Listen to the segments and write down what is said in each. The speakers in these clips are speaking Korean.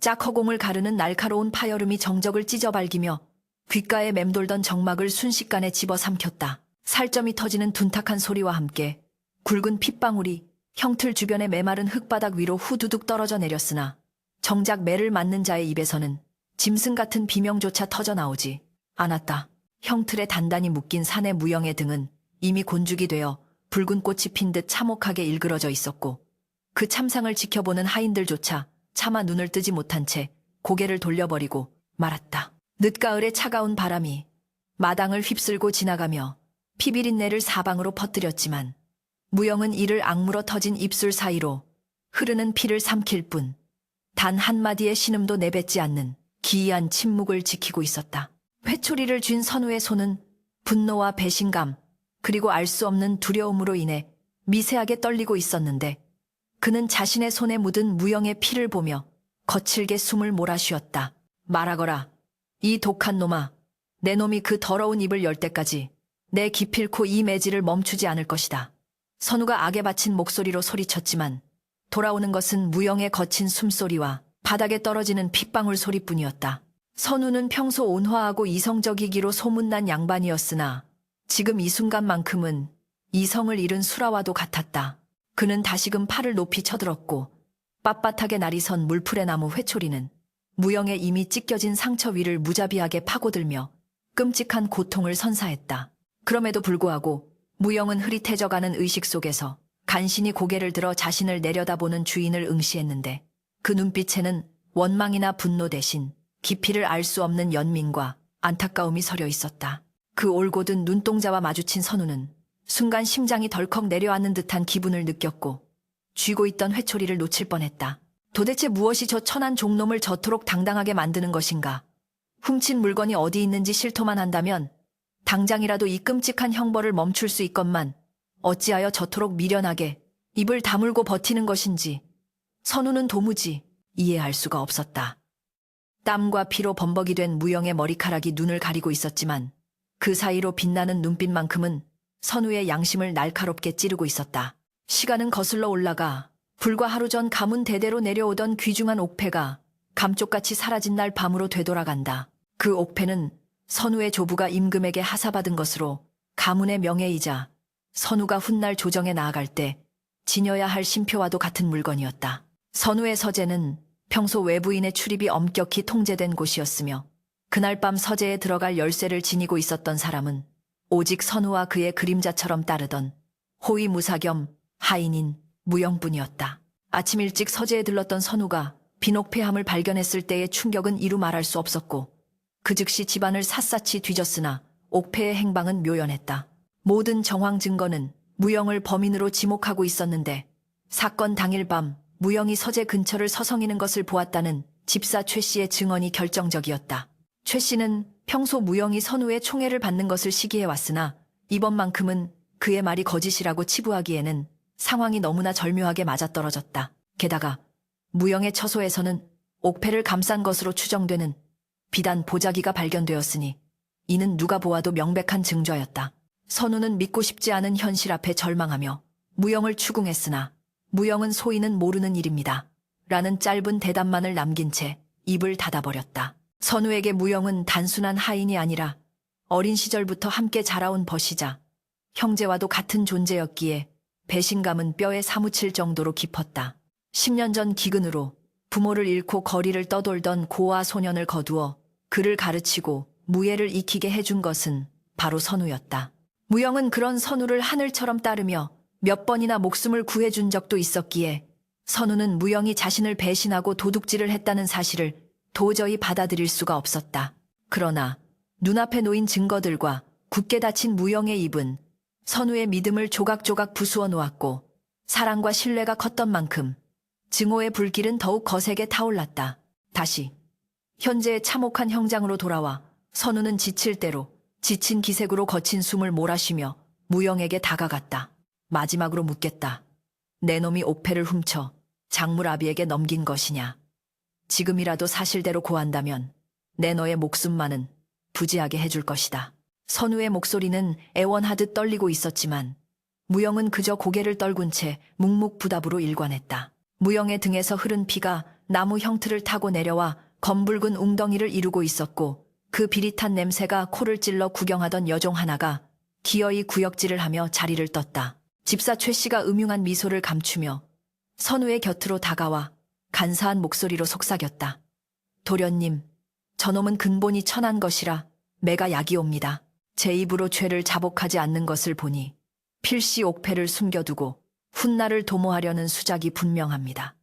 짝허공을 가르는 날카로운 파여름이 정적을 찢어발기며 귓가에 맴돌던 정막을 순식간에 집어삼켰다. 살점이 터지는 둔탁한 소리와 함께 굵은 핏방울이 형틀 주변의 메마른 흙바닥 위로 후두둑 떨어져 내렸으나 정작 매를 맞는 자의 입에서는 짐승 같은 비명조차 터져나오지 않았다. 형틀에 단단히 묶인 산의 무영의 등은 이미 곤죽이 되어 붉은 꽃이 핀 듯 참혹하게 일그러져 있었고 그 참상을 지켜보는 하인들조차 차마 눈을 뜨지 못한 채 고개를 돌려버리고 말았다. 늦가을의 차가운 바람이 마당을 휩쓸고 지나가며 피비린내를 사방으로 퍼뜨렸지만 무영은 이를 악물어 터진 입술 사이로 흐르는 피를 삼킬 뿐 단 한마디의 신음도 내뱉지 않는 기이한 침묵을 지키고 있었다. 회초리를 쥔 선우의 손은 분노와 배신감 그리고 알 수 없는 두려움으로 인해 미세하게 떨리고 있었는데 그는 자신의 손에 묻은 무영의 피를 보며 거칠게 숨을 몰아쉬었다. 말하거라. 이 독한 놈아. 내 놈이 그 더러운 입을 열 때까지 내 기필코 이 매질을 멈추지 않을 것이다. 선우가 악에 바친 목소리로 소리쳤지만 돌아오는 것은 무영의 거친 숨소리와 바닥에 떨어지는 핏방울 소리뿐이었다. 선우는 평소 온화하고 이성적이기로 소문난 양반이었으나 지금 이 순간만큼은 이성을 잃은 수라와도 같았다. 그는 다시금 팔을 높이 쳐들었고 빳빳하게 날이 선 물풀의 나무 회초리는 무영의 이미 찢겨진 상처 위를 무자비하게 파고들며 끔찍한 고통을 선사했다. 그럼에도 불구하고 무영은 흐릿해져가는 의식 속에서 간신히 고개를 들어 자신을 내려다보는 주인을 응시했는데 그 눈빛에는 원망이나 분노 대신 깊이를 알 수 없는 연민과 안타까움이 서려 있었다. 그 올곧은 눈동자와 마주친 선우는 순간 심장이 덜컥 내려앉는 듯한 기분을 느꼈고 쥐고 있던 회초리를 놓칠 뻔했다. 도대체 무엇이 저 천한 종놈을 저토록 당당하게 만드는 것인가? 훔친 물건이 어디 있는지 실토만 한다면 당장이라도 이 끔찍한 형벌을 멈출 수 있건만 어찌하여 저토록 미련하게 입을 다물고 버티는 것인지 선우는 도무지 이해할 수가 없었다. 땀과 피로 범벅이 된 무영의 머리카락이 눈을 가리고 있었지만 그 사이로 빛나는 눈빛만큼은 선우의 양심을 날카롭게 찌르고 있었다. 시간은 거슬러 올라가 불과 하루 전 가문 대대로 내려오던 귀중한 옥패가 감쪽같이 사라진 날 밤으로 되돌아간다. 그 옥패는 선우의 조부가 임금에게 하사받은 것으로 가문의 명예이자 선우가 훗날 조정에 나아갈 때 지녀야 할 신표와도 같은 물건이었다. 선우의 서재는 평소 외부인의 출입이 엄격히 통제된 곳이었으며 그날 밤 서재에 들어갈 열쇠를 지니고 있었던 사람은 오직 선우와 그의 그림자처럼 따르던 호위무사 겸 하인인 무영뿐이었다. 아침 일찍 서재에 들렀던 선우가 빈옥패함을 발견했을 때의 충격은 이루 말할 수 없었고 그 즉시 집안을 샅샅이 뒤졌으나 옥패의 행방은 묘연했다. 모든 정황 증거는 무영을 범인으로 지목하고 있었는데 사건 당일 밤 무영이 서재 근처를 서성이는 것을 보았다는 집사 최 씨의 증언이 결정적이었다. 최 씨는 평소 무영이 선우의 총애를 받는 것을 시기해왔으나 이번만큼은 그의 말이 거짓이라고 치부하기에는 상황이 너무나 절묘하게 맞아떨어졌다. 게다가 무영의 처소에서는 옥패를 감싼 것으로 추정되는 비단 보자기가 발견되었으니 이는 누가 보아도 명백한 증거였다. 선우는 믿고 싶지 않은 현실 앞에 절망하며 무영을 추궁했으나 무영은 소인은 모르는 일입니다. 라는 짧은 대답만을 남긴 채 입을 닫아버렸다. 선우에게 무영은 단순한 하인이 아니라 어린 시절부터 함께 자라온 벗이자 형제와도 같은 존재였기에 배신감은 뼈에 사무칠 정도로 깊었다. 10년 전 기근으로 부모를 잃고 거리를 떠돌던 고아 소년을 거두어 그를 가르치고 무예를 익히게 해준 것은 바로 선우였다. 무영은 그런 선우를 하늘처럼 따르며 몇 번이나 목숨을 구해준 적도 있었기에 선우는 무영이 자신을 배신하고 도둑질을 했다는 사실을 도저히 받아들일 수가 없었다. 그러나 눈앞에 놓인 증거들과 굳게 닫힌 무영의 입은 선우의 믿음을 조각조각 부수어 놓았고 사랑과 신뢰가 컸던 만큼 증오의 불길은 더욱 거세게 타올랐다. 다시 현재의 참혹한 형장으로 돌아와 선우는 지칠 대로 지친 기색으로 거친 숨을 몰아쉬며 무영에게 다가갔다. 마지막으로 묻겠다. 내 놈이 옥패를 훔쳐 장물아비에게 넘긴 것이냐. 지금이라도 사실대로 고한다면 내 너의 목숨만은 부지하게 해줄 것이다. 선우의 목소리는 애원하듯 떨리고 있었지만 무영은 그저 고개를 떨군 채 묵묵부답으로 일관했다. 무영의 등에서 흐른 피가 나무 형틀을 타고 내려와 검붉은 웅덩이를 이루고 있었고 그 비릿한 냄새가 코를 찔러 구경하던 여종 하나가 기어이 구역질을 하며 자리를 떴다. 집사 최 씨가 음흉한 미소를 감추며 선우의 곁으로 다가와 간사한 목소리로 속삭였다. 도련님, 저놈은 근본이 천한 것이라 매가 약이옵니다. 제 입으로 죄를 자복하지 않는 것을 보니 필시 옥패를 숨겨두고 훗날을 도모하려는 수작이 분명합니다.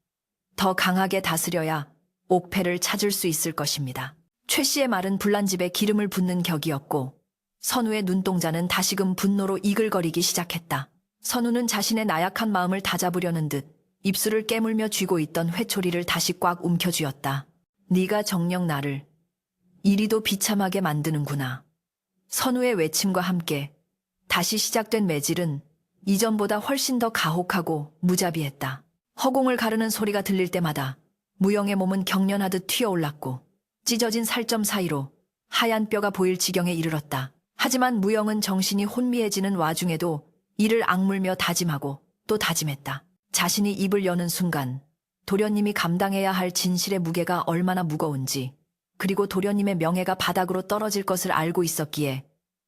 더 강하게 다스려야 옥패를 찾을 수 있을 것입니다. 최 씨의 말은 불난집에 기름을 붓는 격이었고 선우의 눈동자는 다시금 분노로 이글거리기 시작했다. 선우는 자신의 나약한 마음을 다잡으려는 듯 입술을 깨물며 쥐고 있던 회초리를 다시 꽉 움켜쥐었다. 네가 정녕 나를 이리도 비참하게 만드는구나. 선우의 외침과 함께 다시 시작된 매질은 이전보다 훨씬 더 가혹하고 무자비했다. 허공을 가르는 소리가 들릴 때마다 무영의 몸은 경련하듯 튀어올랐고 찢어진 살점 사이로 하얀 뼈가 보일 지경에 이르렀다. 하지만 무영은 정신이 혼미해지는 와중에도 이를 악물며 다짐하고 또 다짐했다. 자신이 입을 여는 순간 도련님이 감당해야 할 진실의 무게가 얼마나 무거운지, 그리고 도련님의 명예가 바닥으로 떨어질 것을 알고 있었기에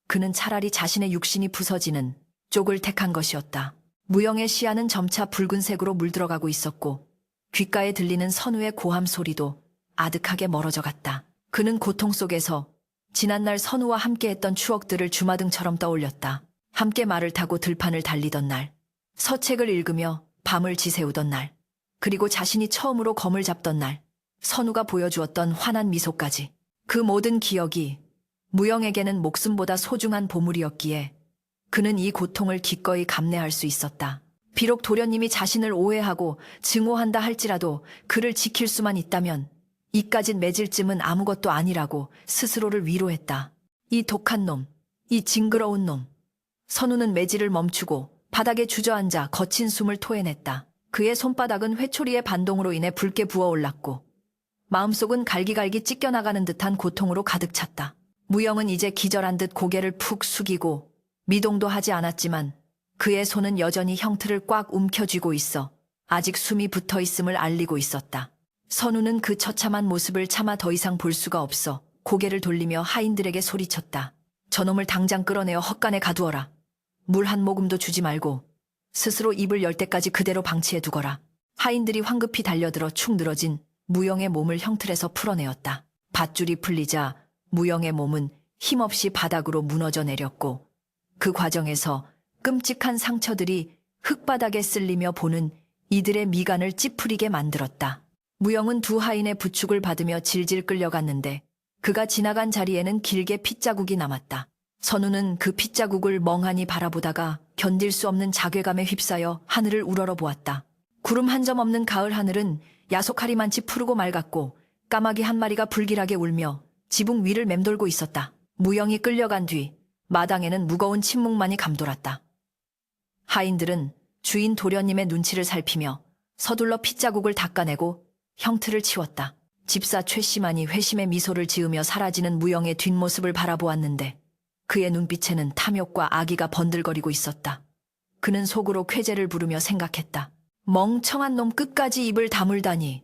그는 차라리 자신의 육신이 부서지는 쪽을 택한 것이었다. 무영의 시야는 점차 붉은색으로 물들어가고 있었고 귓가에 들리는 선우의 고함 소리도 아득하게 멀어져 갔다. 그는 고통 속에서 지난날 선우와 함께했던 추억들을 주마등처럼 떠올렸다. 함께 말을 타고 들판을 달리던 날, 서책을 읽으며 밤을 지새우던 날, 그리고 자신이 처음으로 검을 잡던 날, 선우가 보여주었던 환한 미소까지. 그 모든 기억이 무영에게는 목숨보다 소중한 보물이었기에 그는 이 고통을 기꺼이 감내할 수 있었다. 비록 도련님이 자신을 오해하고 증오한다 할지라도 그를 지킬 수만 있다면 이까진 매질쯤은 아무것도 아니라고 스스로를 위로했다. 이 독한 놈, 이 징그러운 놈. 선우는 매질을 멈추고 바닥에 주저앉아 거친 숨을 토해냈다. 그의 손바닥은 회초리의 반동으로 인해 붉게 부어올랐고 마음속은 갈기갈기 찢겨나가는 듯한 고통으로 가득 찼다. 무영은 이제 기절한 듯 고개를 푹 숙이고 미동도 하지 않았지만 그의 손은 여전히 형틀을 꽉 움켜쥐고 있어 아직 숨이 붙어있음을 알리고 있었다. 선우는 그 처참한 모습을 차마 더 이상 볼 수가 없어 고개를 돌리며 하인들에게 소리쳤다. 저놈을 당장 끌어내어 헛간에 가두어라. 물 한 모금도 주지 말고 스스로 입을 열 때까지 그대로 방치해 두거라. 하인들이 황급히 달려들어 축 늘어진 무영의 몸을 형틀에서 풀어내었다. 밧줄이 풀리자 무영의 몸은 힘없이 바닥으로 무너져 내렸고 그 과정에서 끔찍한 상처들이 흙바닥에 쓸리며 보는 이들의 미간을 찌푸리게 만들었다. 무영은 두 하인의 부축을 받으며 질질 끌려갔는데 그가 지나간 자리에는 길게 핏자국이 남았다. 선우는 그 핏자국을 멍하니 바라보다가 견딜 수 없는 자괴감에 휩싸여 하늘을 우러러 보았다. 구름 한 점 없는 가을 하늘은 야속하리만치 푸르고 맑았고 까마귀 한 마리가 불길하게 울며 지붕 위를 맴돌고 있었다. 무영이 끌려간 뒤 마당에는 무거운 침묵만이 감돌았다. 하인들은 주인 도련님의 눈치를 살피며 서둘러 핏자국을 닦아내고 형틀을 치웠다. 집사 최 씨만이 회심의 미소를 지으며 사라지는 무영의 뒷모습을 바라보았는데 그의 눈빛에는 탐욕과 악의가 번들거리고 있었다. 그는 속으로 쾌재를 부르며 생각했다. 멍청한 놈 끝까지 입을 다물다니.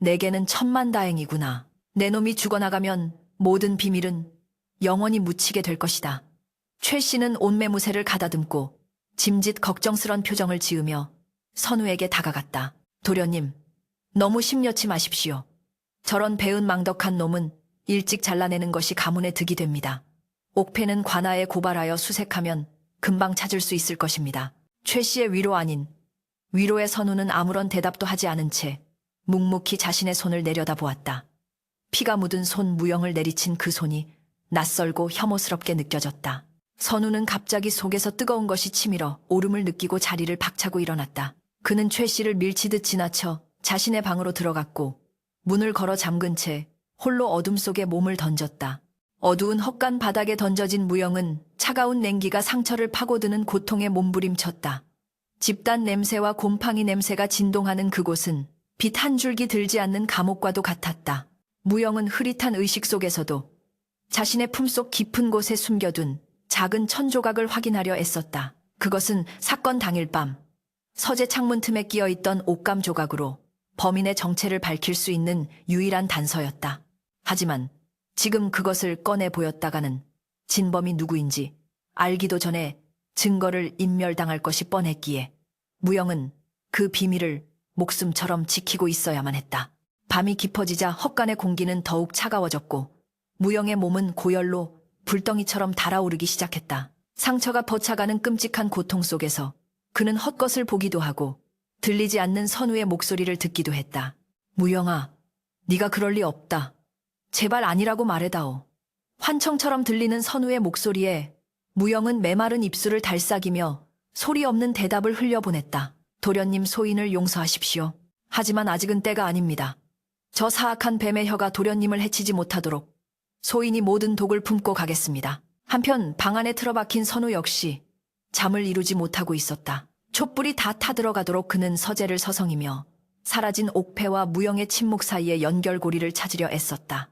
내게는 천만다행이구나. 내 놈이 죽어나가면 모든 비밀은 영원히 묻히게 될 것이다. 최 씨는 온매무새를 가다듬고 짐짓 걱정스런 표정을 지으며 선우에게 다가갔다. 도련님, 너무 심려치 마십시오. 저런 배은망덕한 놈은 일찍 잘라내는 것이 가문의 득이 됩니다. 옥패는 관아에 고발하여 수색하면 금방 찾을 수 있을 것입니다. 최 씨의 위로 아닌 위로의 선우는 아무런 대답도 하지 않은 채 묵묵히 자신의 손을 내려다보았다. 피가 묻은 손 무영을 내리친 그 손이 낯설고 혐오스럽게 느껴졌다. 선우는 갑자기 속에서 뜨거운 것이 치밀어 오름을 느끼고 자리를 박차고 일어났다. 그는 최 씨를 밀치듯 지나쳐 자신의 방으로 들어갔고 문을 걸어 잠근 채 홀로 어둠 속에 몸을 던졌다. 어두운 헛간 바닥에 던져진 무영은 차가운 냉기가 상처를 파고드는 고통에 몸부림쳤다. 집단 냄새와 곰팡이 냄새가 진동하는 그곳은 빛 한 줄기 들지 않는 감옥과도 같았다. 무영은 흐릿한 의식 속에서도 자신의 품속 깊은 곳에 숨겨둔 작은 천조각을 확인하려 애썼다. 그것은 사건 당일 밤 서재 창문 틈에 끼어있던 옷감 조각으로 범인의 정체를 밝힐 수 있는 유일한 단서였다. 하지만 지금 그것을 꺼내 보였다가는 진범이 누구인지 알기도 전에 증거를 인멸당할 것이 뻔했기에 무영은 그 비밀을 목숨처럼 지키고 있어야만 했다. 밤이 깊어지자 헛간의 공기는 더욱 차가워졌고 무영의 몸은 고열로 불덩이처럼 달아오르기 시작했다. 상처가 퍼차가는 끔찍한 고통 속에서 그는 헛것을 보기도 하고 들리지 않는 선우의 목소리를 듣기도 했다. 무영아, 네가 그럴 리 없다. 제발 아니라고 말해다오. 환청처럼 들리는 선우의 목소리에 무영은 메마른 입술을 달싹이며 소리 없는 대답을 흘려보냈다. 도련님 소인을 용서하십시오. 하지만 아직은 때가 아닙니다. 저 사악한 뱀의 혀가 도련님을 해치지 못하도록 소인이 모든 독을 품고 가겠습니다. 한편 방 안에 틀어박힌 선우 역시 잠을 이루지 못하고 있었다. 촛불이 다 타들어가도록 그는 서재를 서성이며 사라진 옥패와 무영의 침묵 사이의 연결고리를 찾으려 애썼다.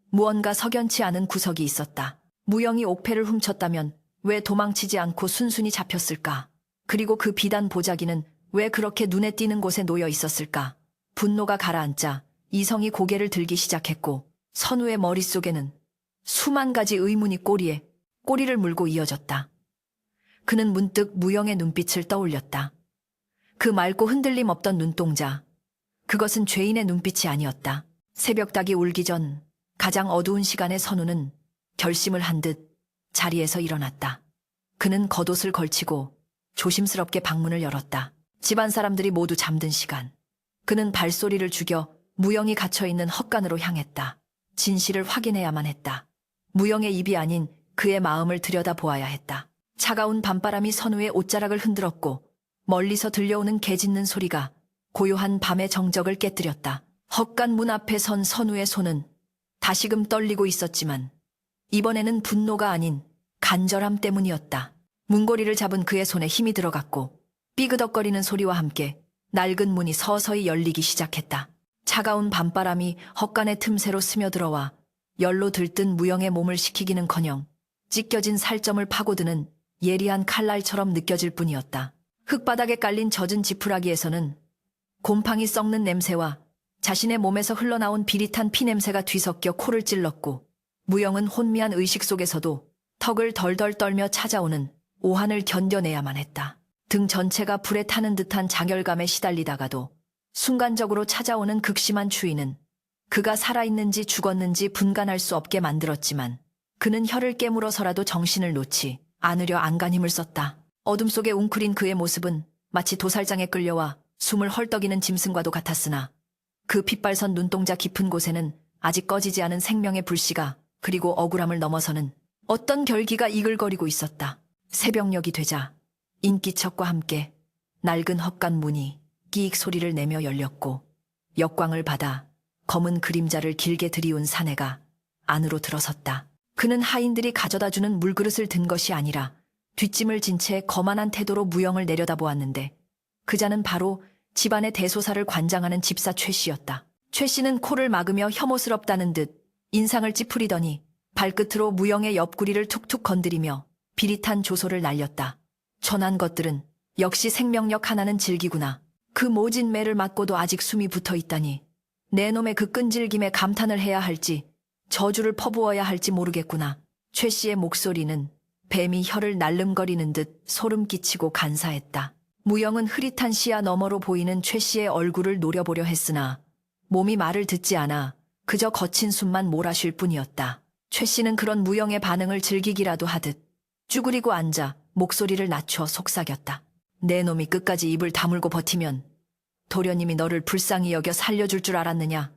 무언가 석연치 않은 구석이 있었다. 무영이 옥패를 훔쳤다면 왜 도망치지 않고 순순히 잡혔을까? 그리고 그 비단 보자기는 왜 그렇게 눈에 띄는 곳에 놓여 있었을까? 분노가 가라앉자 이성이 고개를 들기 시작했고 선우의 머릿속에는 수만 가지 의문이 꼬리를 물고 이어졌다. 그는 문득 무영의 눈빛을 떠올렸다. 그 맑고 흔들림 없던 눈동자. 그것은 죄인의 눈빛이 아니었다. 새벽닭이 울기 전 가장 어두운 시간에 선우는 결심을 한 듯 자리에서 일어났다. 그는 겉옷을 걸치고 조심스럽게 방문을 열었다. 집안 사람들이 모두 잠든 시간. 그는 발소리를 죽여 무영이 갇혀있는 헛간으로 향했다. 진실을 확인해야만 했다. 무영의 입이 아닌 그의 마음을 들여다보아야 했다. 차가운 밤바람이 선우의 옷자락을 흔들었고 멀리서 들려오는 개 짖는 소리가 고요한 밤의 정적을 깨뜨렸다. 헛간 문 앞에 선 선우의 손은 다시금 떨리고 있었지만 이번에는 분노가 아닌 간절함 때문이었다. 문고리를 잡은 그의 손에 힘이 들어갔고 삐그덕거리는 소리와 함께 낡은 문이 서서히 열리기 시작했다. 차가운 밤바람이 헛간의 틈새로 스며들어와 열로 들뜬 무영의 몸을 식히기는커녕 찢겨진 살점을 파고드는 예리한 칼날처럼 느껴질 뿐이었다. 흙바닥에 깔린 젖은 지푸라기에서는 곰팡이 썩는 냄새와 자신의 몸에서 흘러나온 비릿한 피냄새가 뒤섞여 코를 찔렀고 무영은 혼미한 의식 속에서도 턱을 덜덜 떨며 찾아오는 오한을 견뎌내야만 했다. 등 전체가 불에 타는 듯한 장열감에 시달리다가도 순간적으로 찾아오는 극심한 추위는 그가 살아있는지 죽었는지 분간할 수 없게 만들었지만 그는 혀를 깨물어서라도 정신을 놓지 않으려 안간힘을 썼다. 어둠 속에 웅크린 그의 모습은 마치 도살장에 끌려와 숨을 헐떡이는 짐승과도 같았으나 그 핏발선 눈동자 깊은 곳에는 아직 꺼지지 않은 생명의 불씨가 그리고 억울함을 넘어서는 어떤 결기가 이글거리고 있었다. 새벽녘이 되자 인기척과 함께 낡은 헛간 문이 끼익 소리를 내며 열렸고 역광을 받아 검은 그림자를 길게 들이운 사내가 안으로 들어섰다. 그는 하인들이 가져다주는 물그릇을 든 것이 아니라 뒷짐을 진 채 거만한 태도로 무영을 내려다보았는데 그자는 바로 집안의 대소사를 관장하는 집사 최 씨였다. 최 씨는 코를 막으며 혐오스럽다는 듯 인상을 찌푸리더니 발끝으로 무영의 옆구리를 툭툭 건드리며 비릿한 조소를 날렸다. 천한 것들은 역시 생명력 하나는 질기구나. 그 모진 매를 맞고도 아직 숨이 붙어있다니 내 놈의 그 끈질김에 감탄을 해야 할지 저주를 퍼부어야 할지 모르겠구나. 최 씨의 목소리는 뱀이 혀를 날름거리는 듯 소름 끼치고 간사했다. 무영은 흐릿한 시야 너머로 보이는 최 씨의 얼굴을 노려보려 했으나 몸이 말을 듣지 않아 그저 거친 숨만 몰아쉴 뿐이었다. 최 씨는 그런 무영의 반응을 즐기기라도 하듯 쭈그리고 앉아 목소리를 낮춰 속삭였다. 내 놈이 끝까지 입을 다물고 버티면 도련님이 너를 불쌍히 여겨 살려줄 줄 알았느냐?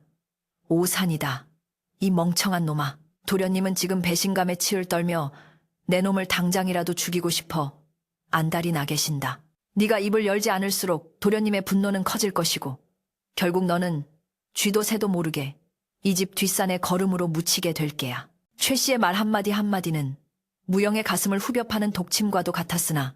오산이다. 이 멍청한 놈아. 도련님은 지금 배신감에 치을 떨며 내 놈을 당장이라도 죽이고 싶어 안달이 나 계신다. 네가 입을 열지 않을수록 도련님의 분노는 커질 것이고 결국 너는 쥐도 새도 모르게 이 집 뒷산에 걸음으로 묻히게 될 게야. 최 씨의 말 한마디 한마디는 무영의 가슴을 후벼 파는 독침과도 같았으나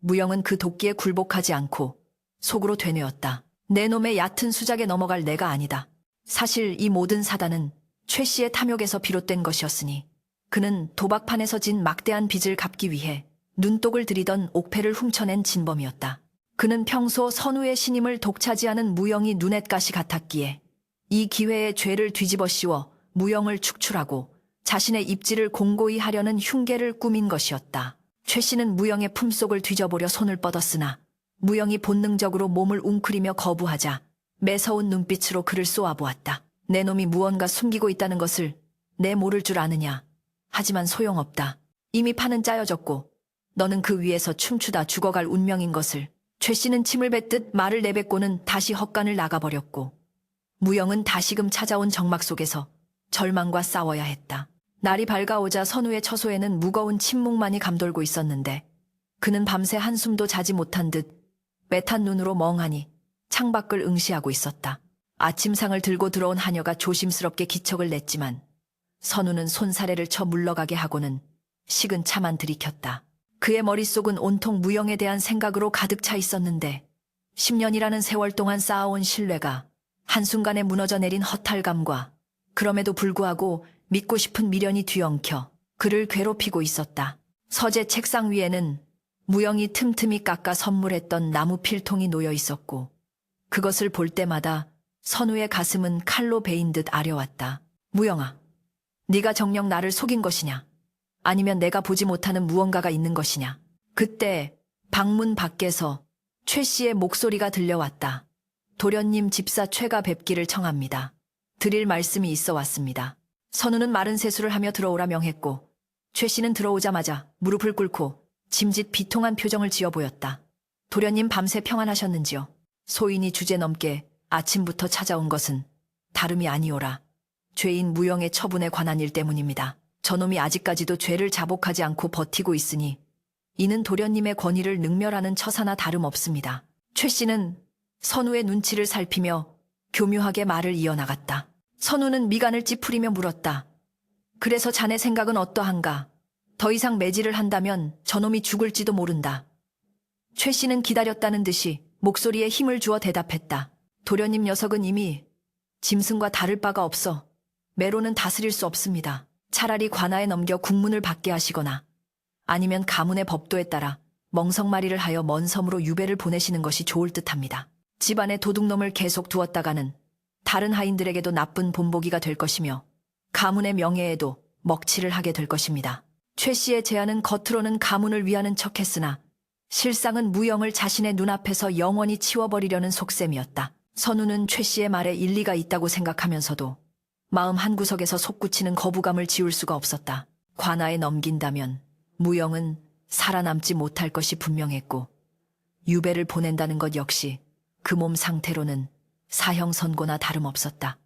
무영은 그 도끼에 굴복하지 않고 속으로 되뇌었다. 내 놈의 얕은 수작에 넘어갈 내가 아니다. 사실 이 모든 사단은 최 씨의 탐욕에서 비롯된 것이었으니 그는 도박판에서 진 막대한 빚을 갚기 위해 눈독을 들이던 옥패를 훔쳐낸 진범이었다. 그는 평소 선우의 신임을 독차지하는 무영이 눈엣가시 같았기에 이 기회에 죄를 뒤집어 씌워 무영을 축출하고 자신의 입지를 공고히 하려는 흉계를 꾸민 것이었다. 최 씨는 무영의 품속을 뒤져보려 손을 뻗었으나 무영이 본능적으로 몸을 웅크리며 거부하자 매서운 눈빛으로 그를 쏘아보았다. 내 놈이 무언가 숨기고 있다는 것을 내 모를 줄 아느냐. 하지만 소용없다. 이미 판은 짜여졌고 너는 그 위에서 춤추다 죽어갈 운명인 것을. 최 씨는 침을 뱉듯 말을 내뱉고는 다시 헛간을 나가버렸고 무영은 다시금 찾아온 정막 속에서 절망과 싸워야 했다. 날이 밝아오자 선우의 처소에는 무거운 침묵만이 감돌고 있었는데 그는 밤새 한숨도 자지 못한 듯 매탄 눈으로 멍하니 창밖을 응시하고 있었다. 아침상을 들고 들어온 하녀가 조심스럽게 기척을 냈지만 선우는 손사래를 쳐 물러가게 하고는 식은 차만 들이켰다. 그의 머릿속은 온통 무영에 대한 생각으로 가득 차 있었는데 10년이라는 세월 동안 쌓아온 신뢰가 한순간에 무너져 내린 허탈감과 그럼에도 불구하고 믿고 싶은 미련이 뒤엉켜 그를 괴롭히고 있었다. 서재 책상 위에는 무영이 틈틈이 깎아 선물했던 나무 필통이 놓여 있었고 그것을 볼 때마다 선우의 가슴은 칼로 베인 듯 아려왔다. 무영아, 네가 정녕 나를 속인 것이냐? 아니면 내가 보지 못하는 무언가가 있는 것이냐? 그때 방문 밖에서 최 씨의 목소리가 들려왔다. 도련님 집사 최가 뵙기를 청합니다. 드릴 말씀이 있어 왔습니다. 선우는 마른 세수를 하며 들어오라 명했고 최 씨는 들어오자마자 무릎을 꿇고 짐짓 비통한 표정을 지어 보였다. 도련님 밤새 평안하셨는지요? 소인이 주제넘게 아침부터 찾아온 것은 다름이 아니오라. 죄인 무영의 처분에 관한 일 때문입니다. 저놈이 아직까지도 죄를 자복하지 않고 버티고 있으니 이는 도련님의 권위를 능멸하는 처사나 다름없습니다. 최 씨는 선우의 눈치를 살피며 교묘하게 말을 이어나갔다. 선우는 미간을 찌푸리며 물었다. 그래서 자네 생각은 어떠한가? 더 이상 매질을 한다면 저놈이 죽을지도 모른다. 최 씨는 기다렸다는 듯이 목소리에 힘을 주어 대답했다. 도련님 녀석은 이미 짐승과 다를 바가 없어 매로는 다스릴 수 없습니다. 차라리 관아에 넘겨 국문을 받게 하시거나 아니면 가문의 법도에 따라 멍석마리를 하여 먼 섬으로 유배를 보내시는 것이 좋을 듯합니다. 집안에 도둑놈을 계속 두었다가는 다른 하인들에게도 나쁜 본보기가 될 것이며 가문의 명예에도 먹칠을 하게 될 것입니다. 최 씨의 제안은 겉으로는 가문을 위하는 척했으나 실상은 무영을 자신의 눈앞에서 영원히 치워버리려는 속셈이었다. 선우는 최 씨의 말에 일리가 있다고 생각하면서도 마음 한구석에서 솟구치는 거부감을 지울 수가 없었다. 관아에 넘긴다면 무영은 살아남지 못할 것이 분명했고 유배를 보낸다는 것 역시 그 몸 상태로는 사형 선고나 다름없었다.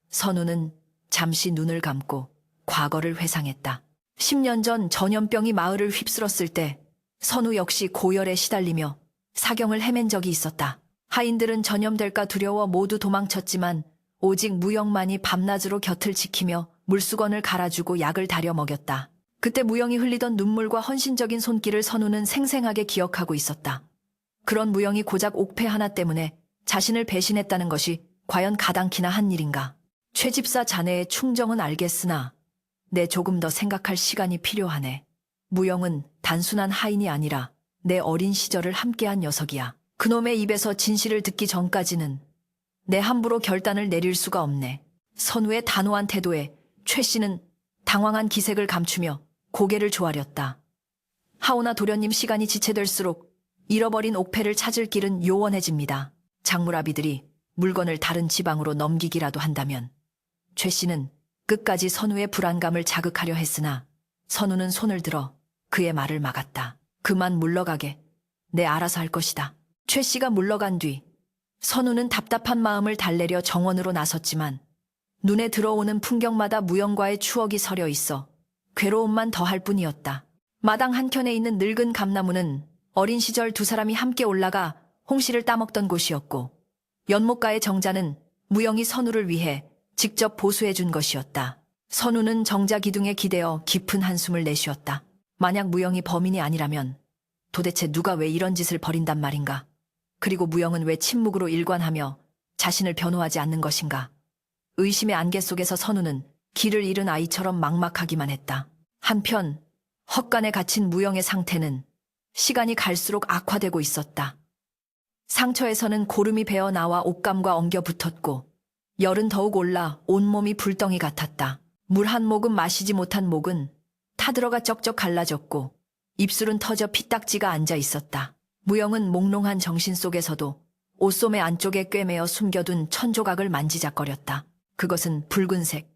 선우는 잠시 눈을 감고 과거를 회상했다. 10년 전 전염병이 마을을 휩쓸었을 때 선우 역시 고열에 시달리며 사경을 헤맨 적이 있었다. 하인들은 전염될까 두려워 모두 도망쳤지만 오직 무영만이 밤낮으로 곁을 지키며 물수건을 갈아주고 약을 다려 먹였다. 그때 무영이 흘리던 눈물과 헌신적인 손길을 선우는 생생하게 기억하고 있었다. 그런 무영이 고작 옥패 하나 때문에 자신을 배신했다는 것이 과연 가당키나 한 일인가? 최 집사 자네의 충정은 알겠으나 내 조금 더 생각할 시간이 필요하네. 무영은 단순한 하인이 아니라 내 어린 시절을 함께한 녀석이야. 그놈의 입에서 진실을 듣기 전까지는 내 함부로 결단을 내릴 수가 없네. 선우의 단호한 태도에 최 씨는 당황한 기색을 감추며 고개를 조아렸다. 하오나 도련님 시간이 지체될수록 잃어버린 옥패를 찾을 길은 요원해집니다. 장물아비들이 물건을 다른 지방으로 넘기기라도 한다면 최 씨는 끝까지 선우의 불안감을 자극하려 했으나 선우는 손을 들어 그의 말을 막았다. 그만 물러가게. 내 알아서 할 것이다. 최 씨가 물러간 뒤 선우는 답답한 마음을 달래려 정원으로 나섰지만 눈에 들어오는 풍경마다 무영과의 추억이 서려 있어 괴로움만 더할 뿐이었다. 마당 한켠에 있는 늙은 감나무는 어린 시절 두 사람이 함께 올라가 홍시를 따먹던 곳이었고 연못가의 정자는 무영이 선우를 위해 직접 보수해 준 것이었다. 선우는 정자 기둥에 기대어 깊은 한숨을 내쉬었다. 만약 무영이 범인이 아니라면 도대체 누가 왜 이런 짓을 벌인단 말인가? 그리고 무영은 왜 침묵으로 일관하며 자신을 변호하지 않는 것인가? 의심의 안개 속에서 선우는 길을 잃은 아이처럼 막막하기만 했다. 한편 헛간에 갇힌 무영의 상태는 시간이 갈수록 악화되고 있었다. 상처에서는 고름이 배어 나와 옷감과 엉겨 붙었고 열은 더욱 올라 온몸이 불덩이 같았다. 물 한 모금 마시지 못한 목은 타들어가 쩍쩍 갈라졌고 입술은 터져 피딱지가 앉아 있었다. 무영은 몽롱한 정신 속에서도 옷소매 안쪽에 꿰매어 숨겨둔 천조각을 만지작거렸다. 그것은 붉은색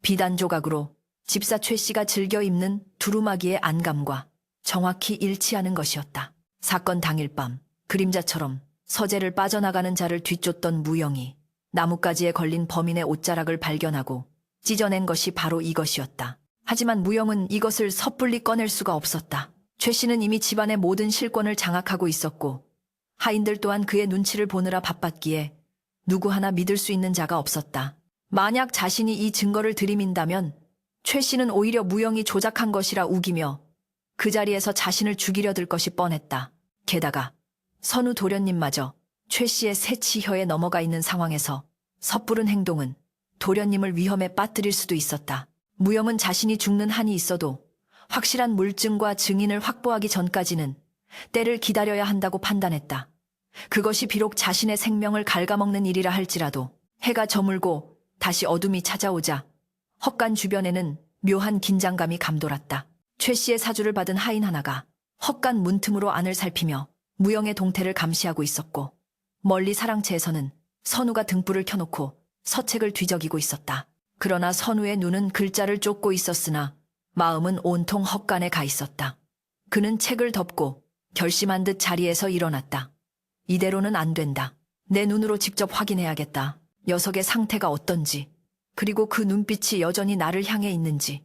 비단 조각으로 집사 최 씨가 즐겨 입는 두루마기의 안감과 정확히 일치하는 것이었다. 사건 당일 밤 그림자처럼 서재를 빠져나가는 자를 뒤쫓던 무영이 나뭇가지에 걸린 범인의 옷자락을 발견하고 찢어낸 것이 바로 이것이었다. 하지만 무영은 이것을 섣불리 꺼낼 수가 없었다. 최 씨는 이미 집안의 모든 실권을 장악하고 있었고 하인들 또한 그의 눈치를 보느라 바빴기에 누구 하나 믿을 수 있는 자가 없었다. 만약 자신이 이 증거를 들이민다면 최 씨는 오히려 무영이 조작한 것이라 우기며 그 자리에서 자신을 죽이려 들 것이 뻔했다. 게다가 선우 도련님마저 최 씨의 새치혀에 넘어가 있는 상황에서 섣부른 행동은 도련님을 위험에 빠뜨릴 수도 있었다. 무영은 자신이 죽는 한이 있어도 확실한 물증과 증인을 확보하기 전까지는 때를 기다려야 한다고 판단했다. 그것이 비록 자신의 생명을 갉아먹는 일이라 할지라도 해가 저물고 다시 어둠이 찾아오자 헛간 주변에는 묘한 긴장감이 감돌았다. 최 씨의 사주를 받은 하인 하나가 헛간 문틈으로 안을 살피며 무영의 동태를 감시하고 있었고 멀리 사랑채에서는 선우가 등불을 켜놓고 서책을 뒤적이고 있었다. 그러나 선우의 눈은 글자를 쫓고 있었으나 마음은 온통 헛간에 가 있었다. 그는 책을 덮고 결심한 듯 자리에서 일어났다. 이대로는 안 된다. 내 눈으로 직접 확인해야겠다. 녀석의 상태가 어떤지, 그리고 그 눈빛이 여전히 나를 향해 있는지.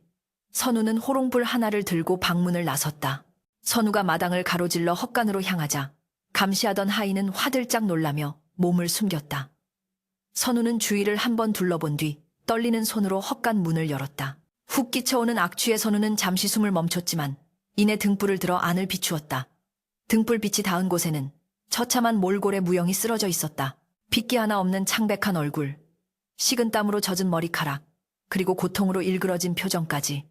선우는 호롱불 하나를 들고 방문을 나섰다. 선우가 마당을 가로질러 헛간으로 향하자 감시하던 하인은 화들짝 놀라며 몸을 숨겼다. 선우는 주위를 한번 둘러본 뒤 떨리는 손으로 헛간 문을 열었다. 훅 끼쳐오는 악취에 선우는 잠시 숨을 멈췄지만 이내 등불을 들어 안을 비추었다. 등불빛이 닿은 곳에는 처참한 몰골의 무영이 쓰러져 있었다. 핏기 하나 없는 창백한 얼굴, 식은 땀으로 젖은 머리카락, 그리고 고통으로 일그러진 표정까지.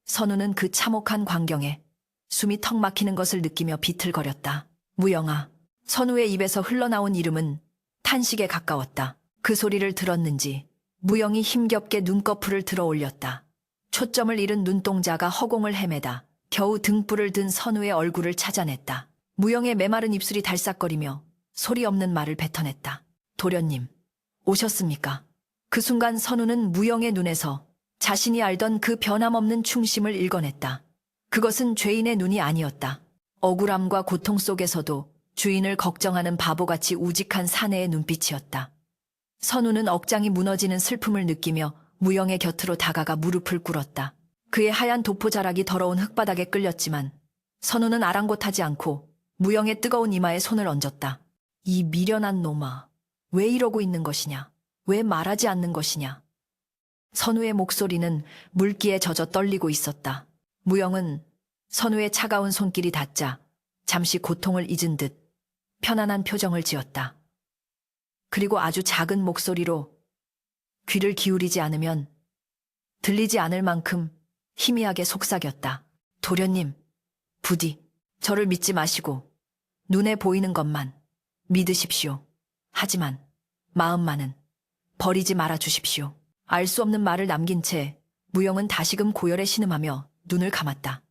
선우는 그 참혹한 광경에 숨이 턱 막히는 것을 느끼며 비틀거렸다. 무영아. 선우의 입에서 흘러나온 이름은 탄식에 가까웠다. 그 소리를 들었는지 무영이 힘겹게 눈꺼풀을 들어 올렸다. 초점을 잃은 눈동자가 허공을 헤매다 겨우 등불을 든 선우의 얼굴을 찾아냈다. 무영의 메마른 입술이 달싹거리며 소리 없는 말을 뱉어냈다. 도련님, 오셨습니까? 그 순간 선우는 무영의 눈에서 자신이 알던 그 변함없는 충심을 읽어냈다. 그것은 죄인의 눈이 아니었다. 억울함과 고통 속에서도 주인을 걱정하는 바보같이 우직한 사내의 눈빛이었다. 선우는 억장이 무너지는 슬픔을 느끼며 무영의 곁으로 다가가 무릎을 꿇었다. 그의 하얀 도포자락이 더러운 흙바닥에 끌렸지만 선우는 아랑곳하지 않고 무영의 뜨거운 이마에 손을 얹었다. 이 미련한 놈아, 왜 이러고 있는 것이냐? 왜 말하지 않는 것이냐? 선우의 목소리는 물기에 젖어 떨리고 있었다. 무영은 선우의 차가운 손길이 닿자 잠시 고통을 잊은 듯 편안한 표정을 지었다. 그리고 아주 작은 목소리로 귀를 기울이지 않으면 들리지 않을 만큼 희미하게 속삭였다. 도련님, 부디 저를 믿지 마시고 눈에 보이는 것만 믿으십시오. 하지만 마음만은 버리지 말아 주십시오. 알 수 없는 말을 남긴 채 무영은 다시금 고열에 신음하며 눈을 감았다.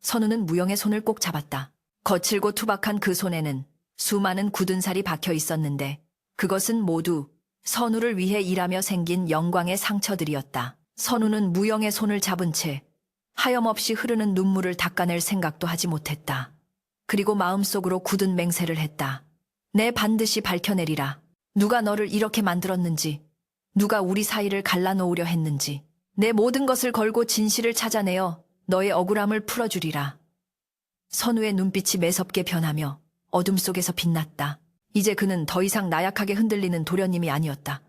선우는 무영의 손을 꼭 잡았다. 거칠고 투박한 그 손에는 수많은 굳은 살이 박혀 있었는데 그것은 모두 선우를 위해 일하며 생긴 영광의 상처들이었다. 선우는 무영의 손을 잡은 채 하염없이 흐르는 눈물을 닦아낼 생각도 하지 못했다. 그리고 마음속으로 굳은 맹세를 했다. 내 반드시 밝혀내리라. 누가 너를 이렇게 만들었는지, 누가 우리 사이를 갈라놓으려 했는지, 내 모든 것을 걸고 진실을 찾아내어 너의 억울함을 풀어주리라. 선우의 눈빛이 매섭게 변하며 어둠 속에서 빛났다. 이제 그는 더 이상 나약하게 흔들리는 도련님이 아니었다.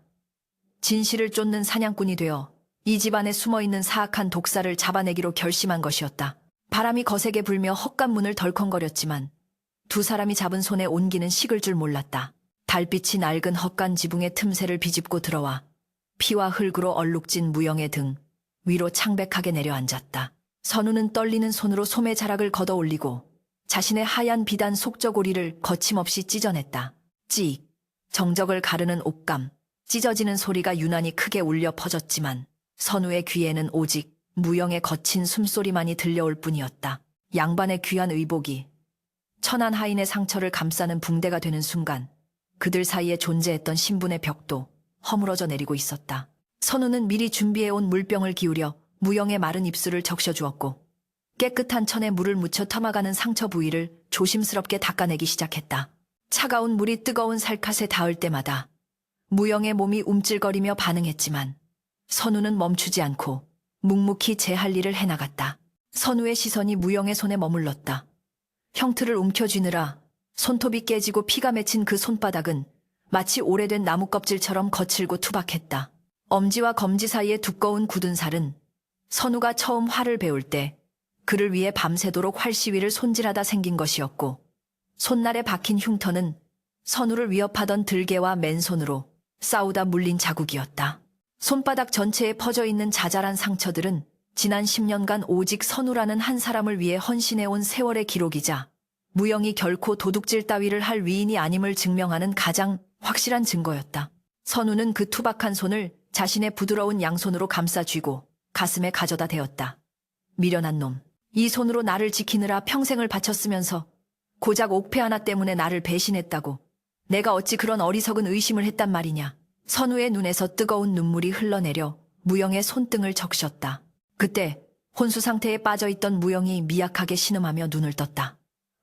진실을 쫓는 사냥꾼이 되어 이 집안에 숨어있는 사악한 독사를 잡아내기로 결심한 것이었다. 바람이 거세게 불며 헛간 문을 덜컹거렸지만 두 사람이 잡은 손에 온기는 식을 줄 몰랐다. 달빛이 낡은 헛간 지붕의 틈새를 비집고 들어와 피와 흙으로 얼룩진 무영의 등 위로 창백하게 내려앉았다. 선우는 떨리는 손으로 소매 자락을 걷어 올리고 자신의 하얀 비단 속저고리를 거침없이 찢어냈다. 찍. 정적을 가르는 옥감. 찢어지는 소리가 유난히 크게 울려 퍼졌지만 선우의 귀에는 오직 무영의 거친 숨소리만이 들려올 뿐이었다. 양반의 귀한 의복이 천한 하인의 상처를 감싸는 붕대가 되는 순간 그들 사이에 존재했던 신분의 벽도 허물어져 내리고 있었다. 선우는 미리 준비해온 물병을 기울여 무영의 마른 입술을 적셔주었고 깨끗한 천에 물을 묻혀 터마가는 상처 부위를 조심스럽게 닦아내기 시작했다. 차가운 물이 뜨거운 살갗에 닿을 때마다 무영의 몸이 움찔거리며 반응했지만 선우는 멈추지 않고 묵묵히 제 할 일을 해나갔다. 선우의 시선이 무영의 손에 머물렀다. 형틀을 움켜쥐느라 손톱이 깨지고 피가 맺힌 그 손바닥은 마치 오래된 나무 껍질처럼 거칠고 투박했다. 엄지와 검지 사이의 두꺼운 굳은 살은 선우가 처음 활을 배울 때 그를 위해 밤새도록 활시위를 손질하다 생긴 것이었고 손날에 박힌 흉터는 선우를 위협하던 들개와 맨손으로 싸우다 물린 자국이었다. 손바닥 전체에 퍼져 있는 자잘한 상처들은 지난 10년간 오직 선우라는 한 사람을 위해 헌신해온 세월의 기록이자 무영이 결코 도둑질 따위를 할 위인이 아님을 증명하는 가장 확실한 증거였다. 선우는 그 투박한 손을 자신의 부드러운 양손으로 감싸 쥐고 가슴에 가져다 대었다. 미련한 놈. 이 손으로 나를 지키느라 평생을 바쳤으면서 고작 옥패 하나 때문에 나를 배신했다고. 내가 어찌 그런 어리석은 의심을 했단 말이냐. 선우의 눈에서 뜨거운 눈물이 흘러내려 무영의 손등을 적셨다. 그때 혼수 상태에 빠져있던 무영이 미약하게 신음하며 눈을 떴다.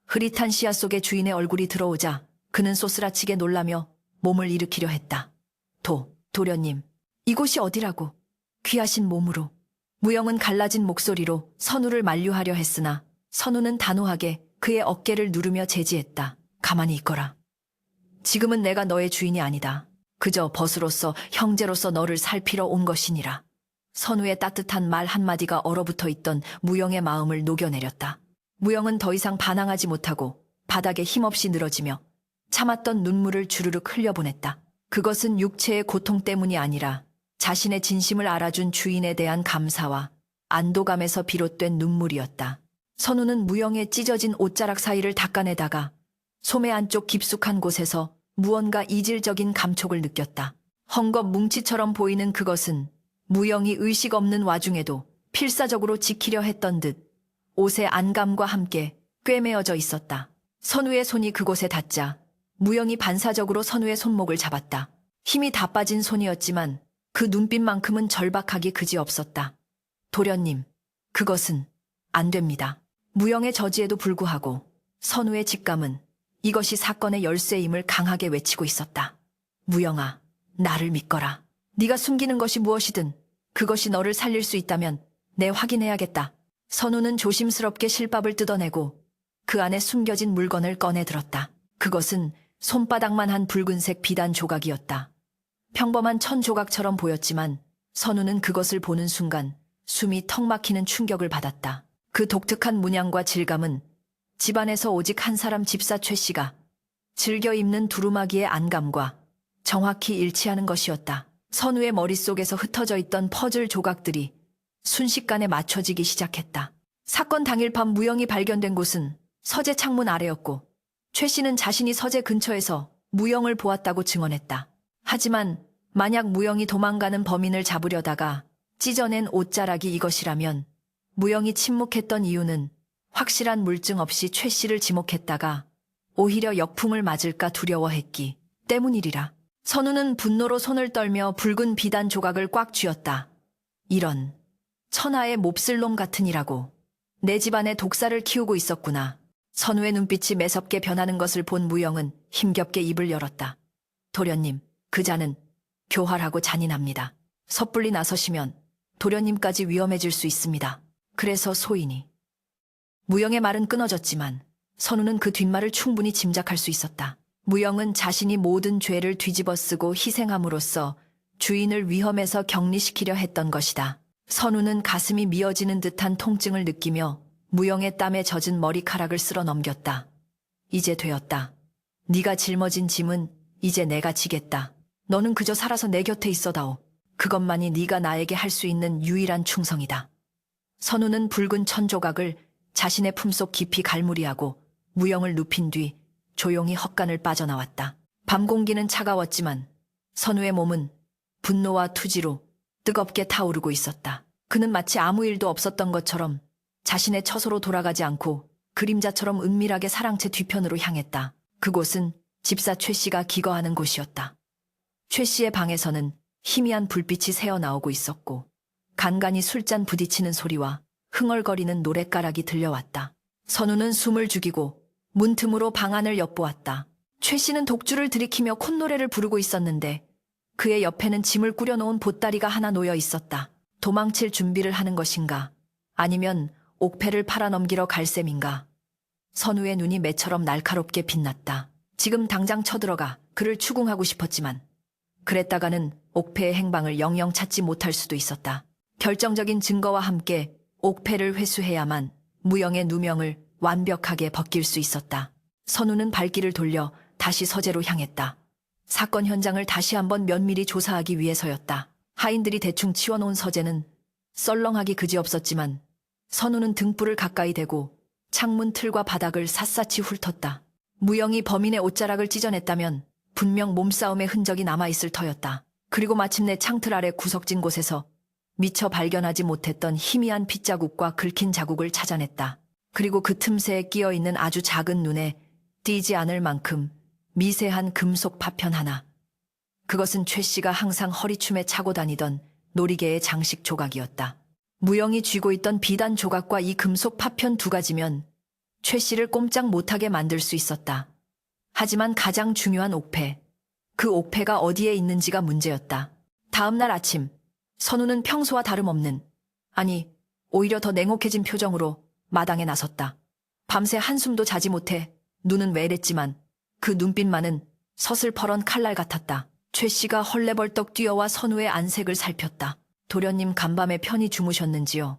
흐릿한 시야 속에 주인의 얼굴이 들어오자 그는 쏘스라치게 놀라며 몸을 일으키려 했다. 도련님, 이곳이 어디라고? 귀하신 몸으로. 무영은 갈라진 목소리로 선우를 만류하려 했으나 선우는 단호하게 그의 어깨를 누르며 제지했다. 가만히 있거라. 지금은 내가 너의 주인이 아니다. 그저 벗으로서 형제로서 너를 살피러 온 것이니라. 선우의 따뜻한 말 한마디가 얼어붙어 있던 무영의 마음을 녹여내렸다. 무영은 더 이상 반항하지 못하고 바닥에 힘없이 늘어지며 참았던 눈물을 주르륵 흘려보냈다. 그것은 육체의 고통 때문이 아니라 자신의 진심을 알아준 주인에 대한 감사와 안도감에서 비롯된 눈물이었다. 선우는 무영의 찢어진 옷자락 사이를 닦아내다가 소매 안쪽 깊숙한 곳에서 무언가 이질적인 감촉을 느꼈다. 헝겊 뭉치처럼 보이는 그것은 무영이 의식 없는 와중에도 필사적으로 지키려 했던 듯 옷의 안감과 함께 꿰매어져 있었다. 선우의 손이 그곳에 닿자 무영이 반사적으로 선우의 손목을 잡았다. 힘이 다 빠진 손이었지만 그 눈빛만큼은 절박하기 그지없었다. 도련님, 그것은 안 됩니다. 무영의 저지에도 불구하고 선우의 직감은 이것이 사건의 열쇠임을 강하게 외치고 있었다. 무영아, 나를 믿거라. 네가 숨기는 것이 무엇이든 그것이 너를 살릴 수 있다면 내 확인해야겠다. 선우는 조심스럽게 실밥을 뜯어내고 그 안에 숨겨진 물건을 꺼내 들었다. 그것은 손바닥만 한 붉은색 비단 조각이었다. 평범한 천 조각처럼 보였지만 선우는 그것을 보는 순간 숨이 턱 막히는 충격을 받았다. 그 독특한 문양과 질감은 집안에서 오직 한 사람 집사 최 씨가 즐겨 입는 두루마기의 안감과 정확히 일치하는 것이었다. 선우의 머릿속에서 흩어져 있던 퍼즐 조각들이 순식간에 맞춰지기 시작했다. 사건 당일 밤 무영이 발견된 곳은 서재 창문 아래였고 최 씨는 자신이 서재 근처에서 무영을 보았다고 증언했다. 하지만 만약 무영이 도망가는 범인을 잡으려다가 찢어낸 옷자락이 이것이라면 무영이 침묵했던 이유는 확실한 물증 없이 최 씨를 지목했다가 오히려 역풍을 맞을까 두려워했기 때문이리라. 선우는 분노로 손을 떨며 붉은 비단 조각을 꽉 쥐었다. 이런 천하의 몹쓸 놈 같으니라고. 내 집안에 독사를 키우고 있었구나. 선우의 눈빛이 매섭게 변하는 것을 본 무영은 힘겹게 입을 열었다. 도련님, 그 자는 교활하고 잔인합니다. 섣불리 나서시면 도련님까지 위험해질 수 있습니다. 그래서 소인이. 무영의 말은 끊어졌지만 선우는 그 뒷말을 충분히 짐작할 수 있었다. 무영은 자신이 모든 죄를 뒤집어쓰고 희생함으로써 주인을 위험에서 격리시키려 했던 것이다. 선우는 가슴이 미어지는 듯한 통증을 느끼며 무영의 땀에 젖은 머리카락을 쓸어 넘겼다. 이제 되었다. 네가 짊어진 짐은 이제 내가 지겠다. 너는 그저 살아서 내 곁에 있어다오. 그것만이 네가 나에게 할 수 있는 유일한 충성이다. 선우는 붉은 천조각을 자신의 품속 깊이 갈무리하고 무영을 눕힌 뒤 조용히 헛간을 빠져나왔다. 밤 공기는 차가웠지만 선우의 몸은 분노와 투지로 뜨겁게 타오르고 있었다. 그는 마치 아무 일도 없었던 것처럼 자신의 처소로 돌아가지 않고 그림자처럼 은밀하게 사랑채 뒤편으로 향했다. 그곳은 집사 최 씨가 기거하는 곳이었다. 최 씨의 방에서는 희미한 불빛이 새어나오고 있었고 간간히 술잔 부딪히는 소리와 흥얼거리는 노랫가락이 들려왔다. 선우는 숨을 죽이고 문틈으로 방 안을 엿보았다. 최 씨는 독주를 들이키며 콧노래를 부르고 있었는데 그의 옆에는 짐을 꾸려놓은 보따리가 하나 놓여 있었다. 도망칠 준비를 하는 것인가? 아니면 옥패를 팔아넘기러 갈 셈인가? 선우의 눈이 매처럼 날카롭게 빛났다. 지금 당장 쳐들어가 그를 추궁하고 싶었지만 그랬다가는 옥패의 행방을 영영 찾지 못할 수도 있었다. 결정적인 증거와 함께 옥패를 회수해야만 무영의 누명을 완벽하게 벗길 수 있었다. 선우는 발길을 돌려 다시 서재로 향했다. 사건 현장을 다시 한번 면밀히 조사하기 위해서였다. 하인들이 대충 치워놓은 서재는 썰렁하기 그지없었지만 선우는 등불을 가까이 대고 창문 틀과 바닥을 샅샅이 훑었다. 무영이 범인의 옷자락을 찢어냈다면 분명 몸싸움의 흔적이 남아있을 터였다. 그리고 마침내 창틀 아래 구석진 곳에서 미처 발견하지 못했던 희미한 핏자국과 긁힌 자국을 찾아냈다. 그리고 그 틈새에 끼어있는 아주 작은 눈에 띄지 않을 만큼 미세한 금속 파편 하나. 그것은 최 씨가 항상 허리춤에 차고 다니던 놀이개의 장식 조각이었다. 무영이 쥐고 있던 비단 조각과 이 금속 파편 두 가지면 최 씨를 꼼짝 못하게 만들 수 있었다. 하지만 가장 중요한 옥패, 그 옥패가 어디에 있는지가 문제였다. 다음 날 아침, 선우는 평소와 다름없는, 아니 오히려 더 냉혹해진 표정으로 마당에 나섰다. 밤새 한숨도 자지 못해 눈은 왜랬지만 그 눈빛만은 서슬퍼런 칼날 같았다. 최 씨가 헐레벌떡 뛰어와 선우의 안색을 살폈다. 도련님 간밤에 편히 주무셨는지요?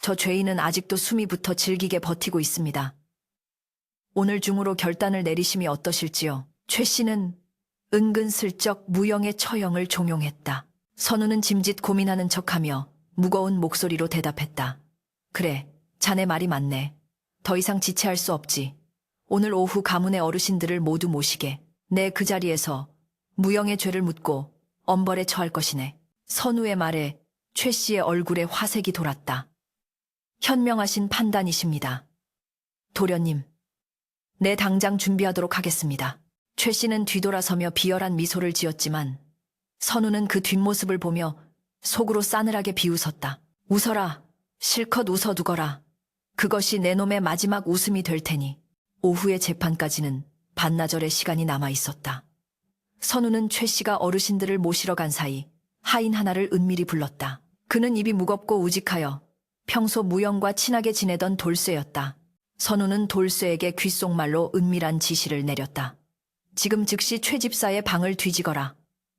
저 죄인은 아직도 숨이 붙어 질기게 버티고 있습니다. 오늘 중으로 결단을 내리심이 어떠실지요? 최 씨는 은근슬쩍 무영의 처형을 종용했다. 선우는 짐짓 고민하는 척하며 무거운 목소리로 대답했다. 그래, 자네 말이 맞네. 더 이상 지체할 수 없지. 오늘 오후 가문의 어르신들을 모두 모시게 내 그 자리에서 무영의 죄를 묻고 엄벌에 처할 것이네. 선우의 말에 최 씨의 얼굴에 화색이 돌았다. 현명하신 판단이십니다. 도련님, 내 당장 준비하도록 하겠습니다. 최 씨는 뒤돌아서며 비열한 미소를 지었지만 선우는 그 뒷모습을 보며 속으로 싸늘하게 비웃었다. 웃어라. 실컷 웃어두거라. 그것이 내 놈의 마지막 웃음이 될 테니. 오후의 재판까지는 반나절의 시간이 남아 있었다. 선우는 최 씨가 어르신들을 모시러 간 사이 하인 하나를 은밀히 불렀다. 그는 입이 무겁고 우직하여 평소 무영과 친하게 지내던 돌쇠였다. 선우는 돌쇠에게 귓속말로 은밀한 지시를 내렸다. 지금 즉시 최 집사의 방을 뒤지거라.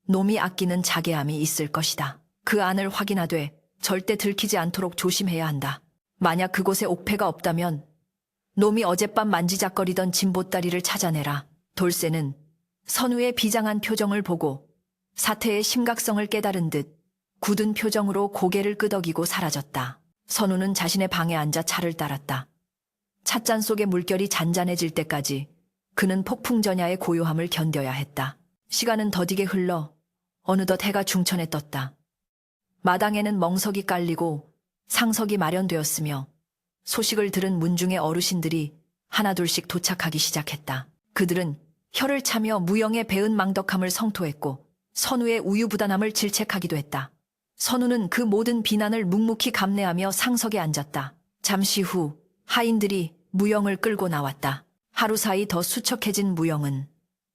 놈이 아끼는 자개함이 있을 것이다. 그 안을 확인하되 절대 들키지 않도록 조심해야 한다. 만약 그곳에 옥패가 없다면 놈이 어젯밤 만지작거리던 짐보따리를 찾아내라. 돌쇠는 선우의 비장한 표정을 보고 사태의 심각성을 깨달은 듯 굳은 표정으로 고개를 끄덕이고 사라졌다. 선우는 자신의 방에 앉아 차를 따랐다. 찻잔 속의 물결이 잔잔해질 때까지 그는 폭풍전야의 고요함을 견뎌야 했다. 시간은 더디게 흘러 어느덧 해가 중천에 떴다. 마당에는 멍석이 깔리고 상석이 마련되었으며 소식을 들은 문중의 어르신들이 하나둘씩 도착하기 시작했다. 그들은 혀를 차며 무영의 배은 망덕함을 성토했고 선우의 우유부단함을 질책하기도 했다. 선우는 그 모든 비난을 묵묵히 감내하며 상석에 앉았다. 잠시 후 하인들이 무영을 끌고 나왔다. 하루 사이 더 수척해진 무영은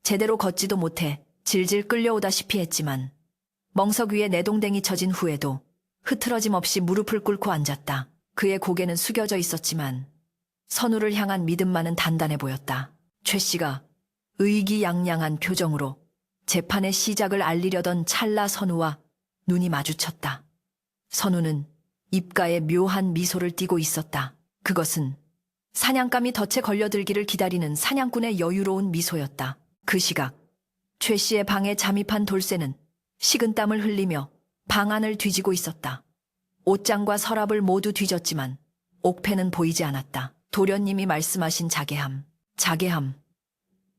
제대로 걷지도 못해 질질 끌려오다시피 했지만 멍석 위에 내동댕이 쳐진 후에도 흐트러짐 없이 무릎을 꿇고 앉았다. 그의 고개는 숙여져 있었지만 선우를 향한 믿음만은 단단해 보였다. 최 씨가 의기양양한 표정으로 재판의 시작을 알리려던 찰나 선우와 눈이 마주쳤다. 선우는 입가에 묘한 미소를 띠고 있었다. 그것은 사냥감이 덫에 걸려들기를 기다리는 사냥꾼의 여유로운 미소였다. 그 시각 최 씨의 방에 잠입한 돌쇠는 식은땀을 흘리며 방 안을 뒤지고 있었다. 옷장과 서랍을 모두 뒤졌지만 옥패는 보이지 않았다. 도련님이 말씀하신 자개함.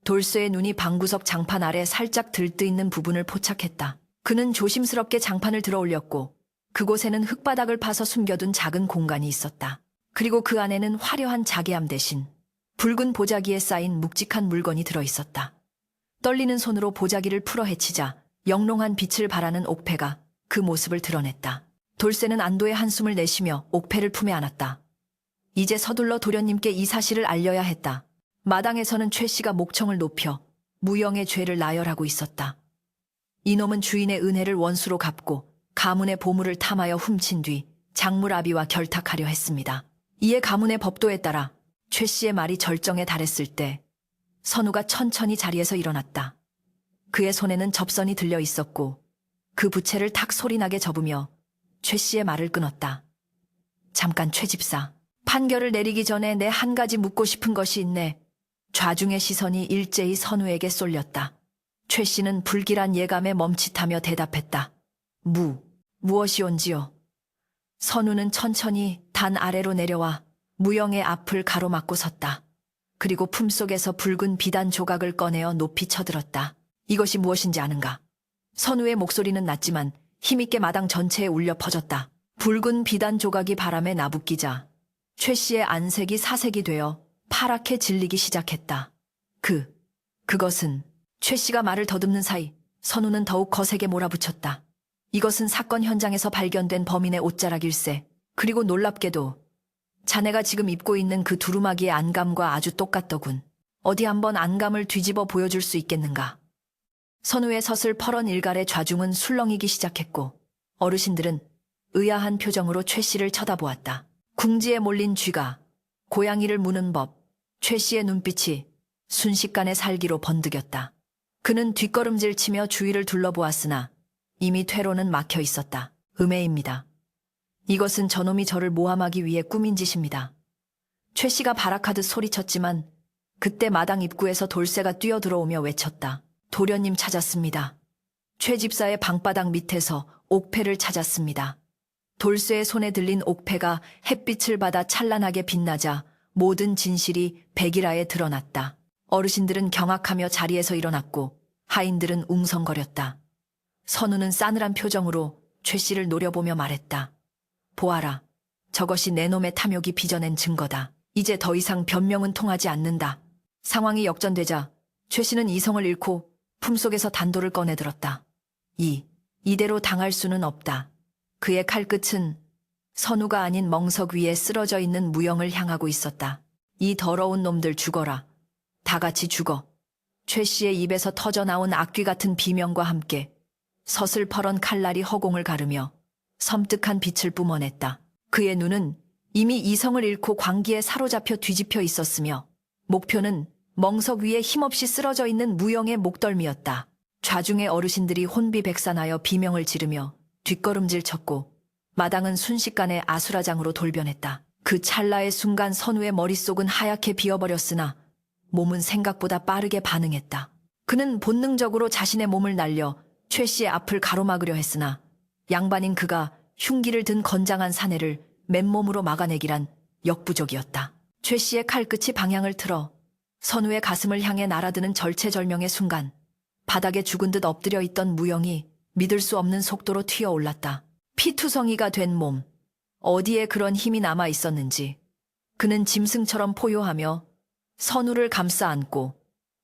돌쇠의 눈이 방구석 장판 아래 살짝 들뜨있는 부분을 포착했다. 그는 조심스럽게 장판을 들어 올렸고 그곳에는 흙바닥을 파서 숨겨둔 작은 공간이 있었다. 그리고 그 안에는 화려한 자개암 대신 붉은 보자기에 쌓인 묵직한 물건이 들어있었다. 떨리는 손으로 보자기를 풀어 헤치자 영롱한 빛을 발하는 옥패가 그 모습을 드러냈다. 돌쇠는 안도의 한숨을 내쉬며 옥패를 품에 안았다. 이제 서둘러 도련님께 이 사실을 알려야 했다. 마당에서는 최 씨가 목청을 높여 무영의 죄를 나열하고 있었다. 이놈은 주인의 은혜를 원수로 갚고 가문의 보물을 탐하여 훔친 뒤 장물아비와 결탁하려 했습니다. 이에 가문의 법도에 따라 최 씨의 말이 절정에 달했을 때 선우가 천천히 자리에서 일어났다. 그의 손에는 접선이 들려 있었고 그 부채를 탁 소리나게 접으며 최 씨의 말을 끊었다. 잠깐 최 집사, 판결을 내리기 전에 내 한 가지 묻고 싶은 것이 있네. 좌중의 시선이 일제히 선우에게 쏠렸다. 최 씨는 불길한 예감에 멈칫하며 대답했다. 무엇이온지요? 선우는 천천히 단 아래로 내려와 무영의 앞을 가로막고 섰다. 그리고 품속에서 붉은 비단 조각을 꺼내어 높이 쳐들었다. 이것이 무엇인지 아는가? 선우의 목소리는 낮지만 힘있게 마당 전체에 울려 퍼졌다. 붉은 비단 조각이 바람에 나부끼자 최 씨의 안색이 사색이 되어 파랗게 질리기 시작했다. 그것은 최 씨가 말을 더듬는 사이 선우는 더욱 거세게 몰아붙였다. 이것은 사건 현장에서 발견된 범인의 옷자락일세. 그리고 놀랍게도 자네가 지금 입고 있는 그 두루마기의 안감과 아주 똑같더군. 어디 한번 안감을 뒤집어 보여줄 수 있겠는가? 선우의 서슬퍼런 일갈의 좌중은 술렁이기 시작했고 어르신들은 의아한 표정으로 최 씨를 쳐다보았다. 궁지에 몰린 쥐가 고양이를 무는 법, 최 씨의 눈빛이 순식간에 살기로 번득였다. 그는 뒷걸음질 치며 주위를 둘러보았으나 이미 퇴로는 막혀 있었다. 음해입니다. 이것은 저놈이 저를 모함하기 위해 꾸민 짓입니다. 최 씨가 발악하듯 소리쳤지만 그때 마당 입구에서 돌쇠가 뛰어들어오며 외쳤다. 도련님 찾았습니다. 최 집사의 방바닥 밑에서 옥패를 찾았습니다. 돌쇠의 손에 들린 옥패가 햇빛을 받아 찬란하게 빛나자 모든 진실이 백일하에 드러났다. 어르신들은 경악하며 자리에서 일어났고 하인들은 웅성거렸다. 선우는 싸늘한 표정으로 최 씨를 노려보며 말했다. 보아라. 저것이 내 놈의 탐욕이 빚어낸 증거다. 이제 더 이상 변명은 통하지 않는다. 상황이 역전되자 최 씨는 이성을 잃고 품속에서 단도를 꺼내들었다. 이대로 당할 수는 없다. 그의 칼끝은 선우가 아닌 멍석 위에 쓰러져 있는 무영을 향하고 있었다. 이 더러운 놈들 죽어라. 다 같이 죽어. 최 씨의 입에서 터져나온 악귀 같은 비명과 함께 서슬퍼런 칼날이 허공을 가르며 섬뜩한 빛을 뿜어냈다. 그의 눈은 이미 이성을 잃고 광기에 사로잡혀 뒤집혀 있었으며 목표는 멍석 위에 힘없이 쓰러져 있는 무영의 목덜미였다. 좌중의 어르신들이 혼비백산하여 비명을 지르며 뒷걸음질 쳤고 마당은 순식간에 아수라장으로 돌변했다. 그 찰나의 순간 선우의 머릿속은 하얗게 비어버렸으나 몸은 생각보다 빠르게 반응했다. 그는 본능적으로 자신의 몸을 날려 최 씨의 앞을 가로막으려 했으나 양반인 그가 흉기를 든 건장한 사내를 맨몸으로 막아내기란 역부족이었다. 최 씨의 칼끝이 방향을 틀어 선우의 가슴을 향해 날아드는 절체절명의 순간 바닥에 죽은 듯 엎드려 있던 무영이 믿을 수 없는 속도로 튀어올랐다. 피투성이가 된 몸, 어디에 그런 힘이 남아 있었는지 그는 짐승처럼 포효하며 선우를 감싸 안고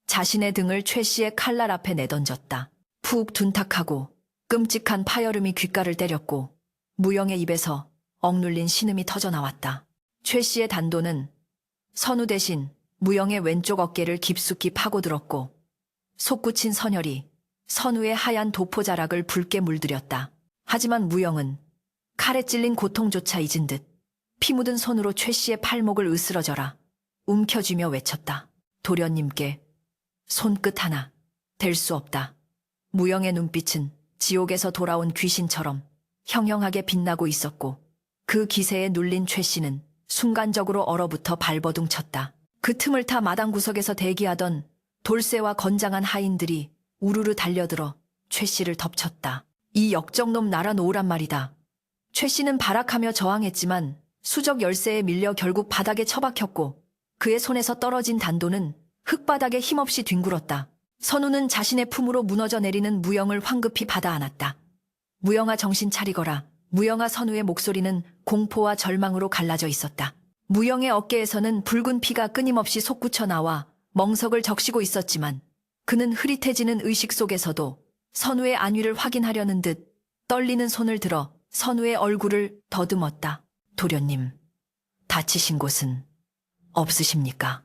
자신의 등을 최 씨의 칼날 앞에 내던졌다. 푹 둔탁하고 끔찍한 파열음이 귓가를 때렸고 무영의 입에서 억눌린 신음이 터져나왔다. 최 씨의 단도는 선우 대신 무영의 왼쪽 어깨를 깊숙이 파고들었고 솟구친 선혈이 선우의 하얀 도포자락을 붉게 물들였다. 하지만 무영은 칼에 찔린 고통조차 잊은 듯 피 묻은 손으로 최 씨의 팔목을 으스러져라 움켜쥐며 외쳤다. 도련님께 손끝 하나 댈 수 없다. 무영의 눈빛은 지옥에서 돌아온 귀신처럼 형형하게 빛나고 있었고 그 기세에 눌린 최 씨는 순간적으로 얼어붙어 발버둥 쳤다. 그 틈을 타 마당 구석에서 대기하던 돌쇠와 건장한 하인들이 우르르 달려들어 최 씨를 덮쳤다. 이 역적놈 나라 놓으란 말이다. 최 씨는 발악하며 저항했지만 수적 열쇠에 밀려 결국 바닥에 처박혔고 그의 손에서 떨어진 단도는 흙바닥에 힘없이 뒹굴었다. 선우는 자신의 품으로 무너져 내리는 무영을 황급히 받아 안았다. 무영아, 정신 차리거라. 무영아. 선우의 목소리는 공포와 절망으로 갈라져 있었다. 무영의 어깨에서는 붉은 피가 끊임없이 솟구쳐 나와 멍석을 적시고 있었지만 그는 흐릿해지는 의식 속에서도 선우의 안위를 확인하려는 듯 떨리는 손을 들어 선우의 얼굴을 더듬었다. 도련님, 다치신 곳은 없으십니까?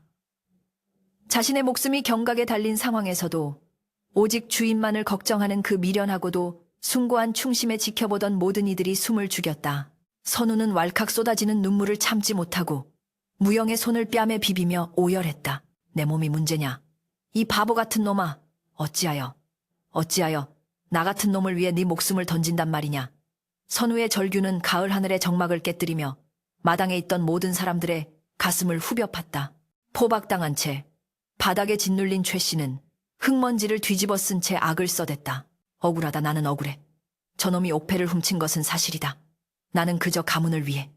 자신의 목숨이 경각에 달린 상황에서도 오직 주인만을 걱정하는 그 미련하고도 숭고한 충심에 지켜보던 모든 이들이 숨을 죽였다. 선우는 왈칵 쏟아지는 눈물을 참지 못하고 무영의 손을 뺨에 비비며 오열했다. 내 몸이 문제냐? 이 바보 같은 놈아. 어찌하여 나 같은 놈을 위해 네 목숨을 던진단 말이냐? 선우의 절규는 가을 하늘의 정막을 깨뜨리며 마당에 있던 모든 사람들의 가슴을 후벼 팠다. 포박당한 채 바닥에 짓눌린 최 씨는 흙먼지를 뒤집어 쓴 채 악을 써댔다. 억울하다. 나는 억울해. 저놈이 옥패를 훔친 것은 사실이다. 나는 그저 가문을 위해.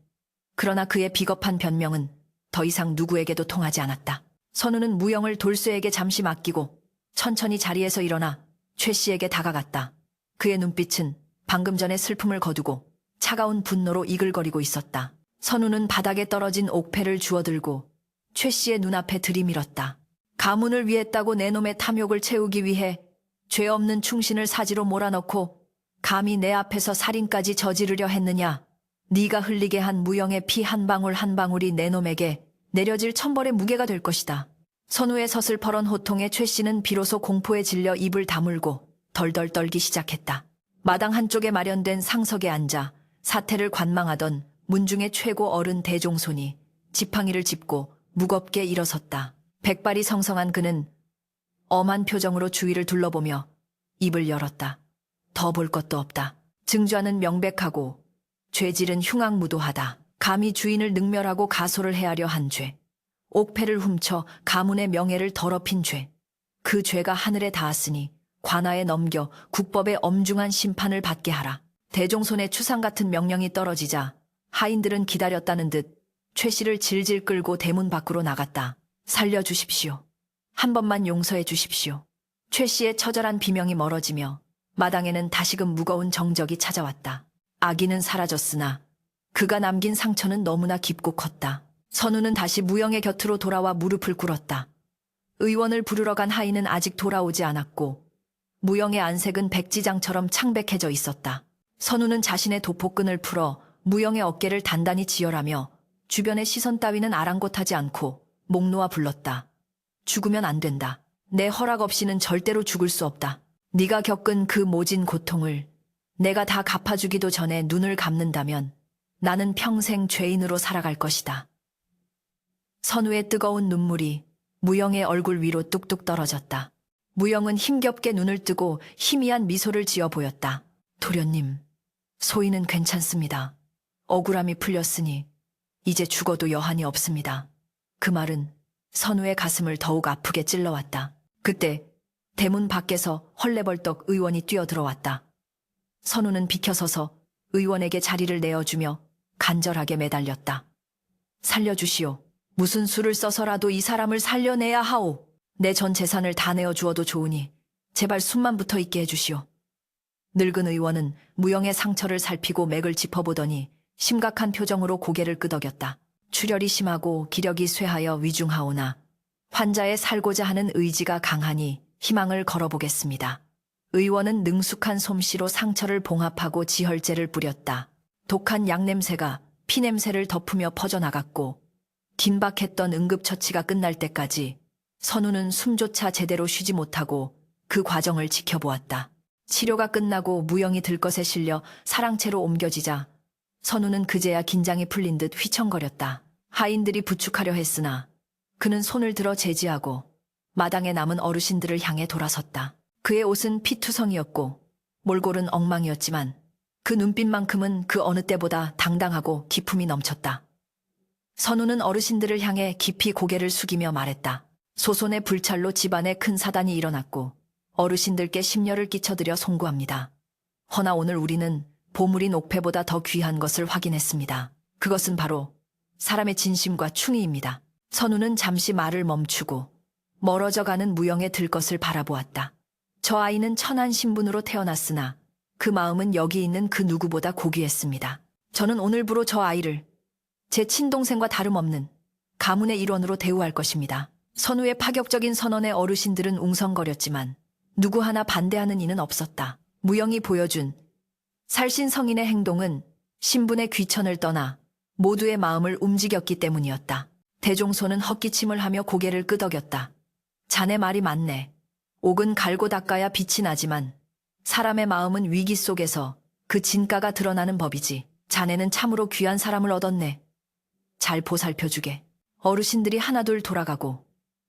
그러나 그의 비겁한 변명은 더 이상 누구에게도 통하지 않았다. 선우는 무영을 돌쇠에게 잠시 맡기고 천천히 자리에서 일어나 최 씨에게 다가갔다. 그의 눈빛은 방금 전의 슬픔을 거두고 차가운 분노로 이글거리고 있었다. 선우는 바닥에 떨어진 옥패를 주워들고 최 씨의 눈앞에 들이밀었다. 가문을 위했다고 내 놈의 탐욕을 채우기 위해 죄 없는 충신을 사지로 몰아넣고 감히 내 앞에서 살인까지 저지르려 했느냐? 네가 흘리게 한 무영의 피 한 방울 한 방울이 내 놈에게 내려질 천벌의 무게가 될 것이다. 선우의 서슬퍼런 호통에 최 씨는 비로소 공포에 질려 입을 다물고 덜덜 떨기 시작했다. 마당 한쪽에 마련된 상석에 앉아 사태를 관망하던 문중의 최고 어른 대종손이 지팡이를 짚고 무겁게 일어섰다. 백발이 성성한 그는 엄한 표정으로 주위를 둘러보며 입을 열었다. 더 볼 것도 없다. 증좌는 명백하고 죄질은 흉악무도하다. 감히 주인을 능멸하고 가소를 해하려 한 죄. 옥패를 훔쳐 가문의 명예를 더럽힌 죄. 그 죄가 하늘에 닿았으니 관아에 넘겨 국법의 엄중한 심판을 받게 하라. 대종손의 추상 같은 명령이 떨어지자 하인들은 기다렸다는 듯 최 씨를 질질 끌고 대문 밖으로 나갔다. 살려주십시오. 한 번만 용서해 주십시오. 최 씨의 처절한 비명이 멀어지며 마당에는 다시금 무거운 정적이 찾아왔다. 아기는 사라졌으나 그가 남긴 상처는 너무나 깊고 컸다. 선우는 다시 무영의 곁으로 돌아와 무릎을 꿇었다. 의원을 부르러 간 하인은 아직 돌아오지 않았고 무영의 안색은 백지장처럼 창백해져 있었다. 선우는 자신의 도포끈을 풀어 무영의 어깨를 단단히 지혈하며 주변의 시선 따위는 아랑곳하지 않고 목 놓아 불렀다. 죽으면 안 된다. 내 허락 없이는 절대로 죽을 수 없다. 네가 겪은 그 모진 고통을 내가 다 갚아주기도 전에 눈을 감는다면 나는 평생 죄인으로 살아갈 것이다. 선우의 뜨거운 눈물이 무영의 얼굴 위로 뚝뚝 떨어졌다. 무영은 힘겹게 눈을 뜨고 희미한 미소를 지어 보였다. 도련님, 소인은 괜찮습니다. 억울함이 풀렸으니 이제 죽어도 여한이 없습니다. 그 말은 선우의 가슴을 더욱 아프게 찔러왔다. 그때 대문 밖에서 헐레벌떡 의원이 뛰어들어왔다. 선우는 비켜서서 의원에게 자리를 내어주며 간절하게 매달렸다. 살려주시오. 무슨 수를 써서라도 이 사람을 살려내야 하오. 내 전 재산을 다 내어주어도 좋으니 제발 숨만 붙어 있게 해주시오. 늙은 의원은 무영의 상처를 살피고 맥을 짚어보더니 심각한 표정으로 고개를 끄덕였다. 출혈이 심하고 기력이 쇠하여 위중하오나 환자의 살고자 하는 의지가 강하니 희망을 걸어보겠습니다. 의원은 능숙한 솜씨로 상처를 봉합하고 지혈제를 뿌렸다. 독한 약냄새가 피냄새를 덮으며 퍼져나갔고 긴박했던 응급처치가 끝날 때까지 선우는 숨조차 제대로 쉬지 못하고 그 과정을 지켜보았다. 치료가 끝나고 무영이 들것에 실려 사랑채로 옮겨지자 선우는 그제야 긴장이 풀린 듯 휘청거렸다. 하인들이 부축하려 했으나 그는 손을 들어 제지하고 마당에 남은 어르신들을 향해 돌아섰다. 그의 옷은 피투성이었고 몰골은 엉망이었지만 그 눈빛만큼은 그 어느 때보다 당당하고 기품이 넘쳤다. 선우는 어르신들을 향해 깊이 고개를 숙이며 말했다. 소손의 불찰로 집안에 큰 사단이 일어났고 어르신들께 심려를 끼쳐드려 송구합니다. 허나 오늘 우리는 보물인 옥패보다 더 귀한 것을 확인했습니다. 그것은 바로 사람의 진심과 충의입니다. 선우는 잠시 말을 멈추고 멀어져 가는 무영의 들것을 바라보았다. 저 아이는 천한 신분으로 태어났으나 그 마음은 여기 있는 그 누구보다 고귀했습니다. 저는 오늘부로 저 아이를 제 친동생과 다름없는 가문의 일원으로 대우할 것입니다. 선우의 파격적인 선언에 어르신들은 웅성거렸지만 누구 하나 반대하는 이는 없었다. 무영이 보여준 살신성인의 행동은 신분의 귀천을 떠나 모두의 마음을 움직였기 때문이었다. 대종소는 헛기침을 하며 고개를 끄덕였다. 자네 말이 맞네. 옥은 갈고 닦아야 빛이 나지만 사람의 마음은 위기 속에서 그 진가가 드러나는 법이지. 자네는 참으로 귀한 사람을 얻었네. 잘 보살펴주게. 어르신들이 하나둘 돌아가고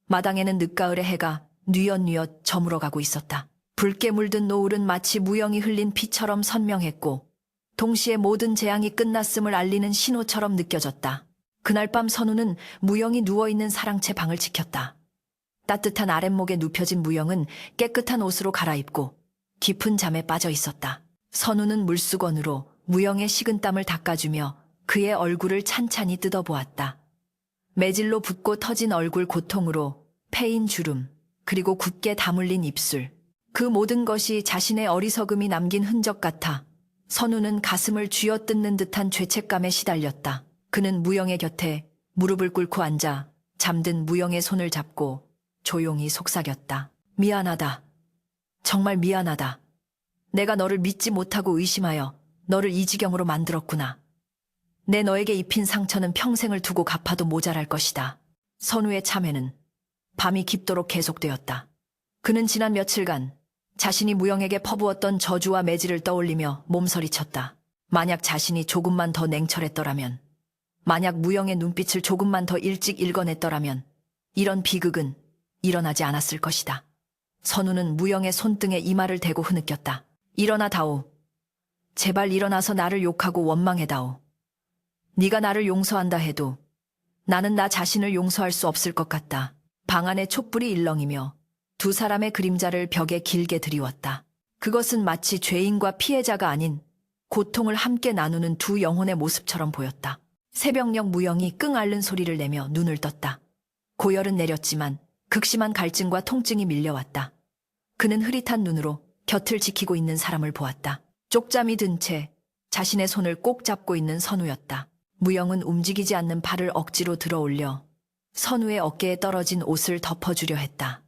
마당에는 늦가을의 해가 뉘엿뉘엿 저물어가고 있었다. 붉게 물든 노을은 마치 무영이 흘린 피처럼 선명했고 동시에 모든 재앙이 끝났음을 알리는 신호처럼 느껴졌다. 그날 밤 선우는 무영이 누워있는 사랑채 방을 지켰다. 따뜻한 아랫목에 눕혀진 무영은 깨끗한 옷으로 갈아입고 깊은 잠에 빠져 있었다. 선우는 물수건으로 무영의 식은땀을 닦아주며 그의 얼굴을 찬찬히 뜯어보았다. 매질로 붓고 터진 얼굴 고통으로 패인 주름, 그리고 굳게 다물린 입술. 그 모든 것이 자신의 어리석음이 남긴 흔적 같아 선우는 가슴을 쥐어뜯는 듯한 죄책감에 시달렸다. 그는 무영의 곁에 무릎을 꿇고 앉아 잠든 무영의 손을 잡고 조용히 속삭였다. 미안하다. 정말 미안하다. 내가 너를 믿지 못하고 의심하여 너를 이 지경으로 만들었구나. 내 너에게 입힌 상처는 평생을 두고 갚아도 모자랄 것이다. 선우의 참회는 밤이 깊도록 계속되었다. 그는 지난 며칠간 자신이 무영에게 퍼부었던 저주와 매질을 떠올리며 몸서리쳤다. 만약 자신이 조금만 더 냉철했더라면, 만약 무영의 눈빛을 조금만 더 일찍 읽어냈더라면 이런 비극은 일어나지 않았을 것이다. 선우는 무영의 손등에 이마를 대고 흐느꼈다. 일어나 다오. 제발 일어나서 나를 욕하고 원망해다오. 네가 나를 용서한다 해도 나는 나 자신을 용서할 수 없을 것 같다. 방 안에 촛불이 일렁이며 두 사람의 그림자를 벽에 길게 드리웠다. 그것은 마치 죄인과 피해자가 아닌 고통을 함께 나누는 두 영혼의 모습처럼 보였다. 새벽녘 무영이 끙 앓는 소리를 내며 눈을 떴다. 고열은 내렸지만 극심한 갈증과 통증이 밀려왔다. 그는 흐릿한 눈으로 곁을 지키고 있는 사람을 보았다. 쪽잠이 든 채 자신의 손을 꼭 잡고 있는 선우였다. 무영은 움직이지 않는 팔을 억지로 들어올려 선우의 어깨에 떨어진 옷을 덮어주려 했다.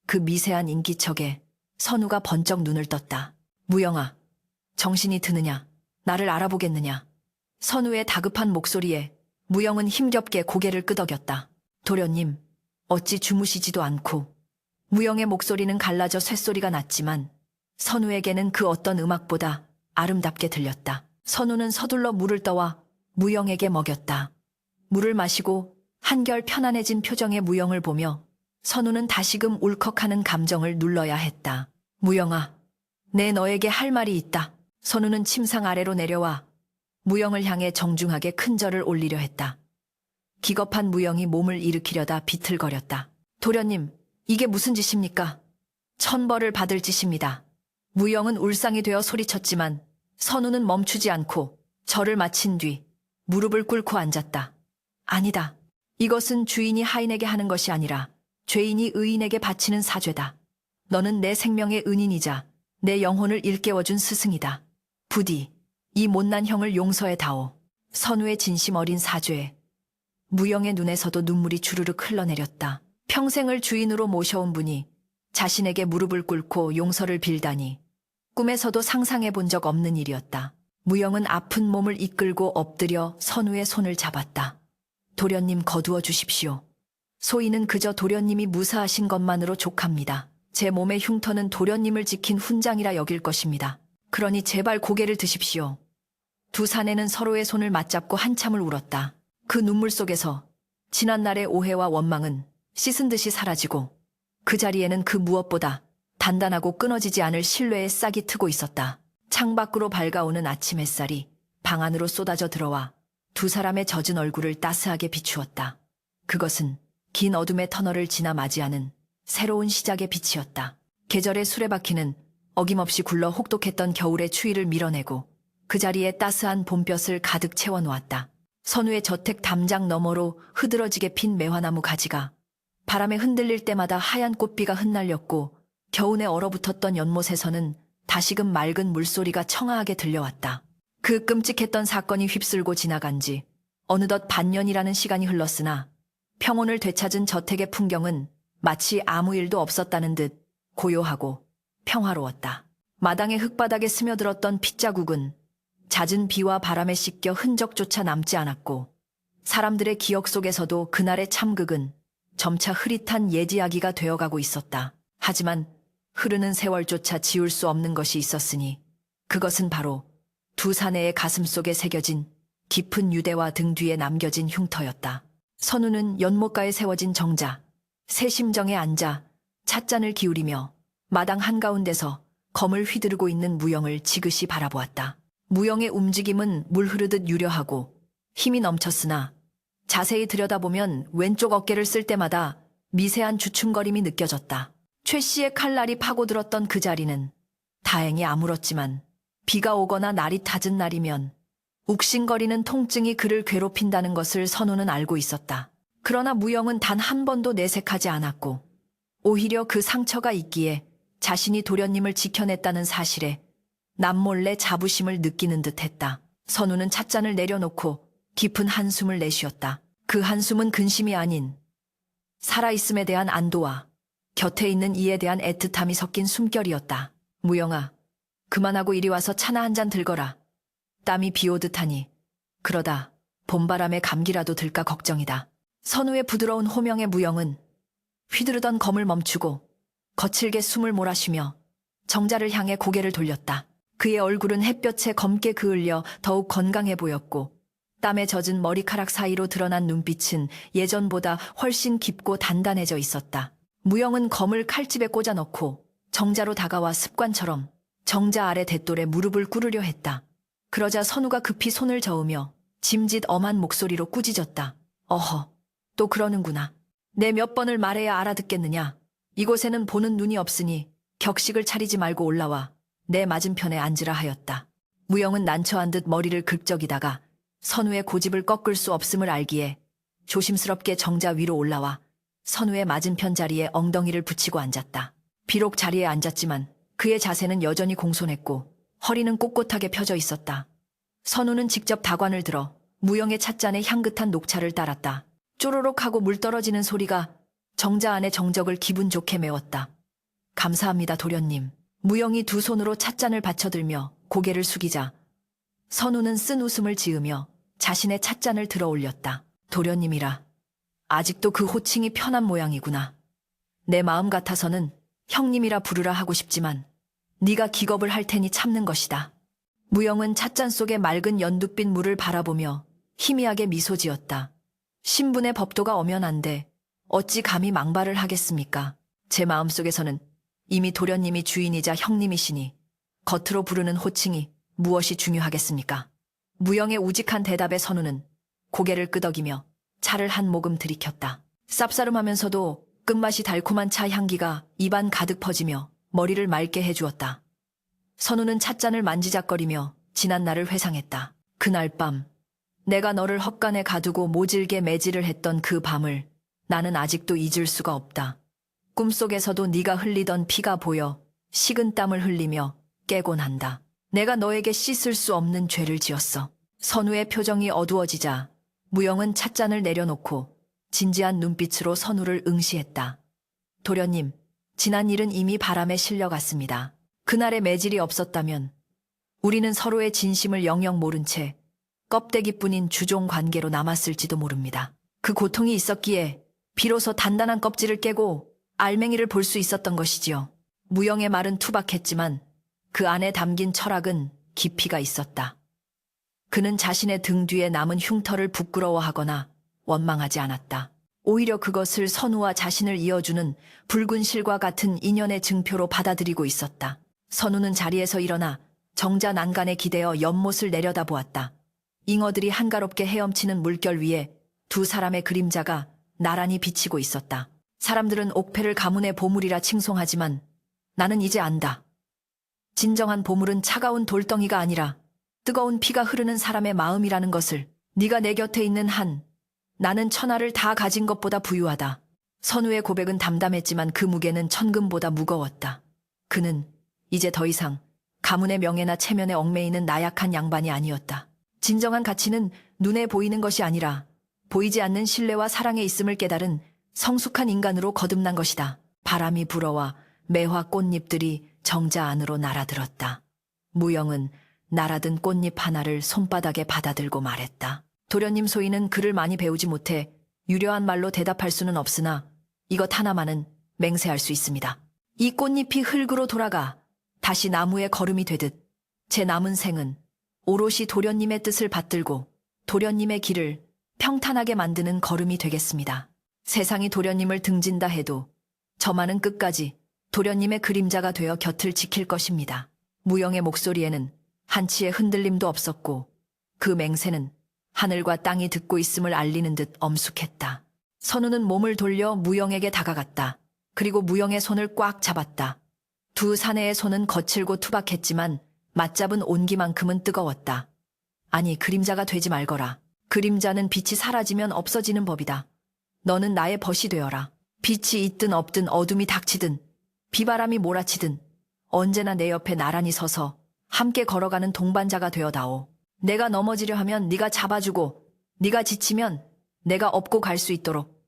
그 미세한 인기척에 선우가 번쩍 눈을 떴다. 무영아, 정신이 드느냐? 나를 알아보겠느냐? 선우의 다급한 목소리에 무영은 힘겹게 고개를 끄덕였다. 도련님, 어찌 주무시지도 않고. 무영의 목소리는 갈라져 쇳소리가 났지만 선우에게는 그 어떤 음악보다 아름답게 들렸다. 선우는 서둘러 물을 떠와 무영에게 먹였다. 물을 마시고 한결 편안해진 표정의 무영을 보며 선우는 다시금 울컥하는 감정을 눌러야 했다. 무영아, 내 너에게 할 말이 있다. 선우는 침상 아래로 내려와 무영을 향해 정중하게 큰 절을 올리려 했다. 기겁한 무영이 몸을 일으키려다 비틀거렸다. 도련님, 이게 무슨 짓입니까? 천벌을 받을 짓입니다. 무영은 울상이 되어 소리쳤지만 선우는 멈추지 않고 절을 마친 뒤 무릎을 꿇고 앉았다. 아니다. 이것은 주인이 하인에게 하는 것이 아니라 죄인이 의인에게 바치는 사죄다. 너는 내 생명의 은인이자 내 영혼을 일깨워준 스승이다. 부디 이 못난 형을 용서해다오. 선우의 진심 어린 사죄에 무영의 눈에서도 눈물이 주르륵 흘러내렸다. 평생을 주인으로 모셔온 분이 자신에게 무릎을 꿇고 용서를 빌다니 꿈에서도 상상해 본 적 없는 일이었다. 무영은 아픈 몸을 이끌고 엎드려 선우의 손을 잡았다. 도련님, 거두어 주십시오. 소인은 그저 도련님이 무사하신 것만으로 족합니다. 제 몸의 흉터는 도련님을 지킨 훈장이라 여길 것입니다. 그러니 제발 고개를 드십시오. 두 사내는 서로의 손을 맞잡고 한참을 울었다. 그 눈물 속에서 지난날의 오해와 원망은 씻은 듯이 사라지고 그 자리에는 그 무엇보다 단단하고 끊어지지 않을 신뢰의 싹이 트고 있었다. 창밖으로 밝아오는 아침 햇살이 방 안으로 쏟아져 들어와 두 사람의 젖은 얼굴을 따스하게 비추었다. 그것은 긴 어둠의 터널을 지나 맞이하는 새로운 시작의 빛이었다. 계절의 수레바퀴는 어김없이 굴러 혹독했던 겨울의 추위를 밀어내고 그 자리에 따스한 봄볕을 가득 채워놓았다. 선우의 저택 담장 너머로 흐드러지게 핀 매화나무 가지가 바람에 흔들릴 때마다 하얀 꽃비가 흩날렸고 겨우내 얼어붙었던 연못에서는 다시금 맑은 물소리가 청아하게 들려왔다. 그 끔찍했던 사건이 휩쓸고 지나간 지 어느덧 반년이라는 시간이 흘렀으나 평온을 되찾은 저택의 풍경은 마치 아무 일도 없었다는 듯 고요하고 평화로웠다. 마당의 흙바닥에 스며들었던 핏자국은 잦은 비와 바람에 씻겨 흔적조차 남지 않았고 사람들의 기억 속에서도 그날의 참극은 점차 흐릿한 옛 이야기가 되어가고 있었다. 하지만 흐르는 세월조차 지울 수 없는 것이 있었으니 그것은 바로 두 사내의 가슴 속에 새겨진 깊은 유대와 등 뒤에 남겨진 흉터였다. 선우는 연못가에 세워진 정자, 새 심정에 앉아 찻잔을 기울이며 마당 한가운데서 검을 휘두르고 있는 무영을 지그시 바라보았다. 무영의 움직임은 물 흐르듯 유려하고 힘이 넘쳤으나 자세히 들여다보면 왼쪽 어깨를 쓸 때마다 미세한 주춤거림이 느껴졌다. 최 씨의 칼날이 파고들었던 그 자리는 다행히 아물었지만 비가 오거나 날이 잦은 날이면 욱신거리는 통증이 그를 괴롭힌다는 것을 선우는 알고 있었다. 그러나 무영은 단 한 번도 내색하지 않았고 오히려 그 상처가 있기에 자신이 도련님을 지켜냈다는 사실에 남몰래 자부심을 느끼는 듯했다. 선우는 찻잔을 내려놓고 깊은 한숨을 내쉬었다. 그 한숨은 근심이 아닌 살아있음에 대한 안도와 곁에 있는 이에 대한 애틋함이 섞인 숨결이었다. 무영아, 그만하고 이리 와서 차나 한 잔 들거라. 땀이 비오듯 하니 그러다 봄바람에 감기라도 들까 걱정이다. 선우의 부드러운 호명에 무영은 휘두르던 검을 멈추고 거칠게 숨을 몰아쉬며 정자를 향해 고개를 돌렸다. 그의 얼굴은 햇볕에 검게 그을려 더욱 건강해 보였고 땀에 젖은 머리카락 사이로 드러난 눈빛은 예전보다 훨씬 깊고 단단해져 있었다. 무영은 검을 칼집에 꽂아 넣고 정자로 다가와 습관처럼 정자 아래 댓돌에 무릎을 꿇으려 했다. 그러자 선우가 급히 손을 저으며 짐짓 엄한 목소리로 꾸짖었다. 어허, 또 그러는구나. 내 몇 번을 말해야 알아듣겠느냐. 이곳에는 보는 눈이 없으니 격식을 차리지 말고 올라와 내 맞은편에 앉으라 하였다. 무영은 난처한 듯 머리를 긁적이다가 선우의 고집을 꺾을 수 없음을 알기에 조심스럽게 정자 위로 올라와 선우의 맞은편 자리에 엉덩이를 붙이고 앉았다. 비록 자리에 앉았지만 그의 자세는 여전히 공손했고 허리는 꼿꼿하게 펴져 있었다. 선우는 직접 다관을 들어 무영의 찻잔에 향긋한 녹차를 따랐다. 쪼로록 하고 물 떨어지는 소리가 정자 안의 정적을 기분 좋게 메웠다. 감사합니다, 도련님. 무영이 두 손으로 찻잔을 받쳐들며 고개를 숙이자 선우는 쓴 웃음을 지으며 자신의 찻잔을 들어 올렸다. 도련님이라. 아직도 그 호칭이 편한 모양이구나. 내 마음 같아서는 형님이라 부르라 하고 싶지만 네가 기겁을 할 테니 참는 것이다. 무영은 찻잔 속의 맑은 연두빛 물을 바라보며 희미하게 미소 지었다. 신분의 법도가 엄연한데 어찌 감히 망발을 하겠습니까? 제 마음속에서는 이미 도련님이 주인이자 형님이시니 겉으로 부르는 호칭이 무엇이 중요하겠습니까? 무영의 우직한 대답에 선우는 고개를 끄덕이며 차를 한 모금 들이켰다. 쌉싸름하면서도 끝맛이 달콤한 차 향기가 입안 가득 퍼지며 머리를 맑게 해주었다. 선우는 찻잔을 만지작거리며 지난 날을 회상했다. 그날 밤 내가 너를 헛간에 가두고 모질게 매질을 했던 그 밤을 나는 아직도 잊을 수가 없다. 꿈속에서도 네가 흘리던 피가 보여 식은 땀을 흘리며 깨곤 한다. 내가 너에게 씻을 수 없는 죄를 지었어. 선우의 표정이 어두워지자 무영은 찻잔을 내려놓고 진지한 눈빛으로 선우를 응시했다. 도련님, 지난 일은 이미 바람에 실려갔습니다. 그날의 매질이 없었다면 우리는 서로의 진심을 영영 모른 채 껍데기뿐인 주종 관계로 남았을지도 모릅니다. 그 고통이 있었기에 비로소 단단한 껍질을 깨고 알맹이를 볼 수 있었던 것이지요. 무영의 말은 투박했지만 그 안에 담긴 철학은 깊이가 있었다. 그는 자신의 등 뒤에 남은 흉터를 부끄러워하거나 원망하지 않았다. 오히려 그것을 선우와 자신을 이어주는 붉은 실과 같은 인연의 증표로 받아들이고 있었다. 선우는 자리에서 일어나 정자 난간에 기대어 연못을 내려다보았다. 잉어들이 한가롭게 헤엄치는 물결 위에 두 사람의 그림자가 나란히 비치고 있었다. 사람들은 옥패를 가문의 보물이라 칭송하지만 나는 이제 안다. 진정한 보물은 차가운 돌덩이가 아니라 뜨거운 피가 흐르는 사람의 마음이라는 것을. 네가 내 곁에 있는 한 나는 천하를 다 가진 것보다 부유하다. 선우의 고백은 담담했지만 그 무게는 천금보다 무거웠다. 그는 이제 더 이상 가문의 명예나 체면에 얽매이는 나약한 양반이 아니었다. 진정한 가치는 눈에 보이는 것이 아니라 보이지 않는 신뢰와 사랑에 있음을 깨달은 성숙한 인간으로 거듭난 것이다. 바람이 불어와 매화 꽃잎들이 정자 안으로 날아들었다. 무영은 날아든 꽃잎 하나를 손바닥에 받아들고 말했다. 도련님 소희는 글을 많이 배우지 못해 유려한 말로 대답할 수는 없으나 이것 하나만은 맹세할 수 있습니다. 이 꽃잎이 흙으로 돌아가 다시 나무의 거름이 되듯 제 남은 생은 오롯이 도련님의 뜻을 받들고 도련님의 길을 평탄하게 만드는 걸음이 되겠습니다. 세상이 도련님을 등진다 해도 저만은 끝까지 도련님의 그림자가 되어 곁을 지킬 것입니다. 무영의 목소리에는 한치의 흔들림도 없었고 그 맹세는 하늘과 땅이 듣고 있음을 알리는 듯 엄숙했다. 선우는 몸을 돌려 무영에게 다가갔다. 그리고 무영의 손을 꽉 잡았다. 두 사내의 손은 거칠고 투박했지만 맞잡은 온기만큼은 뜨거웠다. 아니, 그림자가 되지 말거라. 그림자는 빛이 사라지면 없어지는 법이다. 너는 나의 벗이 되어라. 빛이 있든 없든 어둠이 닥치든 비바람이 몰아치든 언제나 내 옆에 나란히 서서 함께 걸어가는 동반자가 되어다오. 내가 넘어지려 하면 네가 잡아주고 네가 지치면 내가 업고 갈 수 있도록.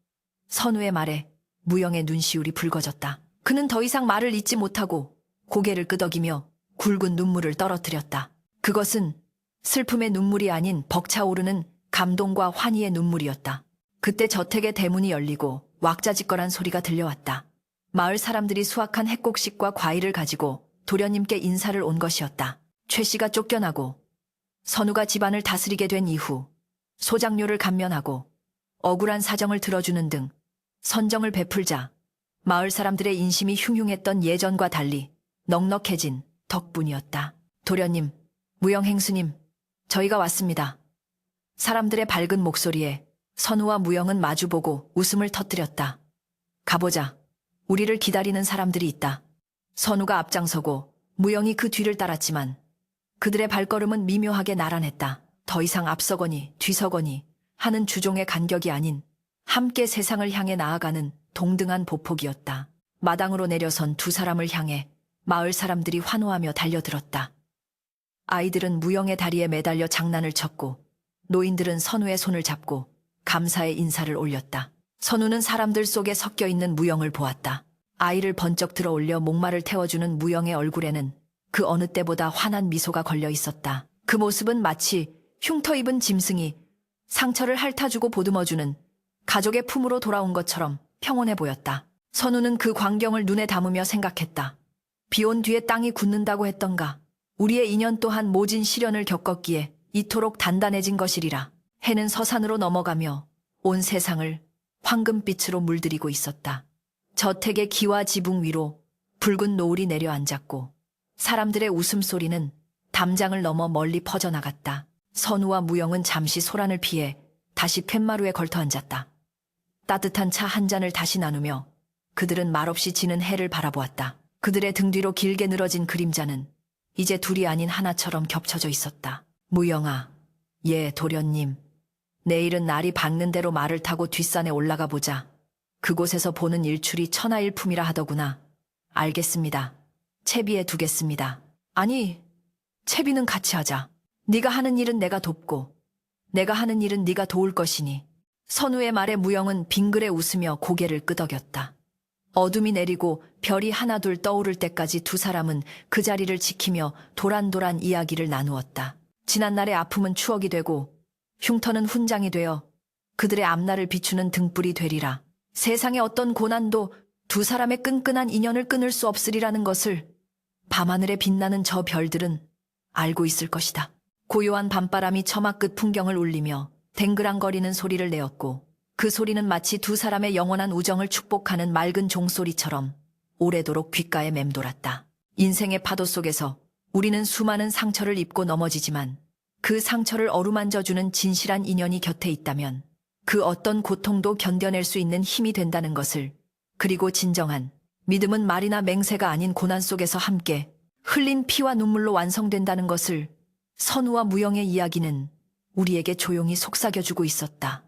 선우의 말에 무영의 눈시울이 붉어졌다. 그는 더 이상 말을 잇지 못하고 고개를 끄덕이며 굵은 눈물을 떨어뜨렸다. 그것은 슬픔의 눈물이 아닌 벅차오르는 감동과 환희의 눈물이었다. 그때 저택의 대문이 열리고 왁자지껄한 소리가 들려왔다. 마을 사람들이 수확한 핵곡식과 과일을 가지고 도련님께 인사를 온 것이었다. 최 씨가 쫓겨나고 선우가 집안을 다스리게 된 이후 소장료를 감면하고 억울한 사정을 들어주는 등 선정을 베풀자 마을 사람들의 인심이 흉흉했던 예전과 달리 넉넉해진 덕분이었다. 도련님, 무영행수님, 저희가 왔습니다. 사람들의 밝은 목소리에 선우와 무영은 마주보고 웃음을 터뜨렸다. 가보자. 우리를 기다리는 사람들이 있다. 선우가 앞장서고 무영이 그 뒤를 따랐지만 그들의 발걸음은 미묘하게 나란했다. 더 이상 앞서거니 뒤서거니 하는 주종의 간격이 아닌 함께 세상을 향해 나아가는 동등한 보폭이었다. 마당으로 내려선 두 사람을 향해 마을 사람들이 환호하며 달려들었다. 아이들은 무영의 다리에 매달려 장난을 쳤고 노인들은 선우의 손을 잡고 감사의 인사를 올렸다. 선우는 사람들 속에 섞여 있는 무영을 보았다. 아이를 번쩍 들어 올려 목마를 태워주는 무영의 얼굴에는 그 어느 때보다 환한 미소가 걸려 있었다. 그 모습은 마치 흉터 입은 짐승이 상처를 핥아주고 보듬어주는 가족의 품으로 돌아온 것처럼 평온해 보였다. 선우는 그 광경을 눈에 담으며 생각했다. 비온 뒤에 땅이 굳는다고 했던가. 우리의 인연 또한 모진 시련을 겪었기에 이토록 단단해진 것이리라. 해는 서산으로 넘어가며 온 세상을 황금빛으로 물들이고 있었다. 저택의 기와 지붕 위로 붉은 노을이 내려앉았고 사람들의 웃음소리는 담장을 넘어 멀리 퍼져나갔다. 선우와 무영은 잠시 소란을 피해 다시 팻마루에 걸터 앉았다. 따뜻한 차 한 잔을 다시 나누며 그들은 말없이 지는 해를 바라보았다. 그들의 등 뒤로 길게 늘어진 그림자는 이제 둘이 아닌 하나처럼 겹쳐져 있었다. 무영아, 예, 도련님. 내일은 날이 밝는 대로 말을 타고 뒷산에 올라가 보자. 그곳에서 보는 일출이 천하일품이라 하더구나. 알겠습니다. 채비에 두겠습니다. 아니, 채비는 같이 하자. 네가 하는 일은 내가 돕고 내가 하는 일은 네가 도울 것이니. 선우의 말에 무영은 빙그레 웃으며 고개를 끄덕였다. 어둠이 내리고 별이 하나둘 떠오를 때까지 두 사람은 그 자리를 지키며 도란도란 이야기를 나누었다. 지난날의 아픔은 추억이 되고 흉터는 훈장이 되어 그들의 앞날을 비추는 등불이 되리라. 세상의 어떤 고난도 두 사람의 끈끈한 인연을 끊을 수 없으리라는 것을 밤하늘에 빛나는 저 별들은 알고 있을 것이다. 고요한 밤바람이 처마 끝 풍경을 울리며 댕그랑거리는 소리를 내었고 그 소리는 마치 두 사람의 영원한 우정을 축복하는 맑은 종소리처럼 오래도록 귓가에 맴돌았다. 인생의 파도 속에서 우리는 수많은 상처를 입고 넘어지지만 그 상처를 어루만져주는 진실한 인연이 곁에 있다면 그 어떤 고통도 견뎌낼 수 있는 힘이 된다는 것을, 그리고 진정한 믿음은 말이나 맹세가 아닌 고난 속에서 함께 흘린 피와 눈물로 완성된다는 것을 선우와 무영의 이야기는 우리에게 조용히 속삭여주고 있었다.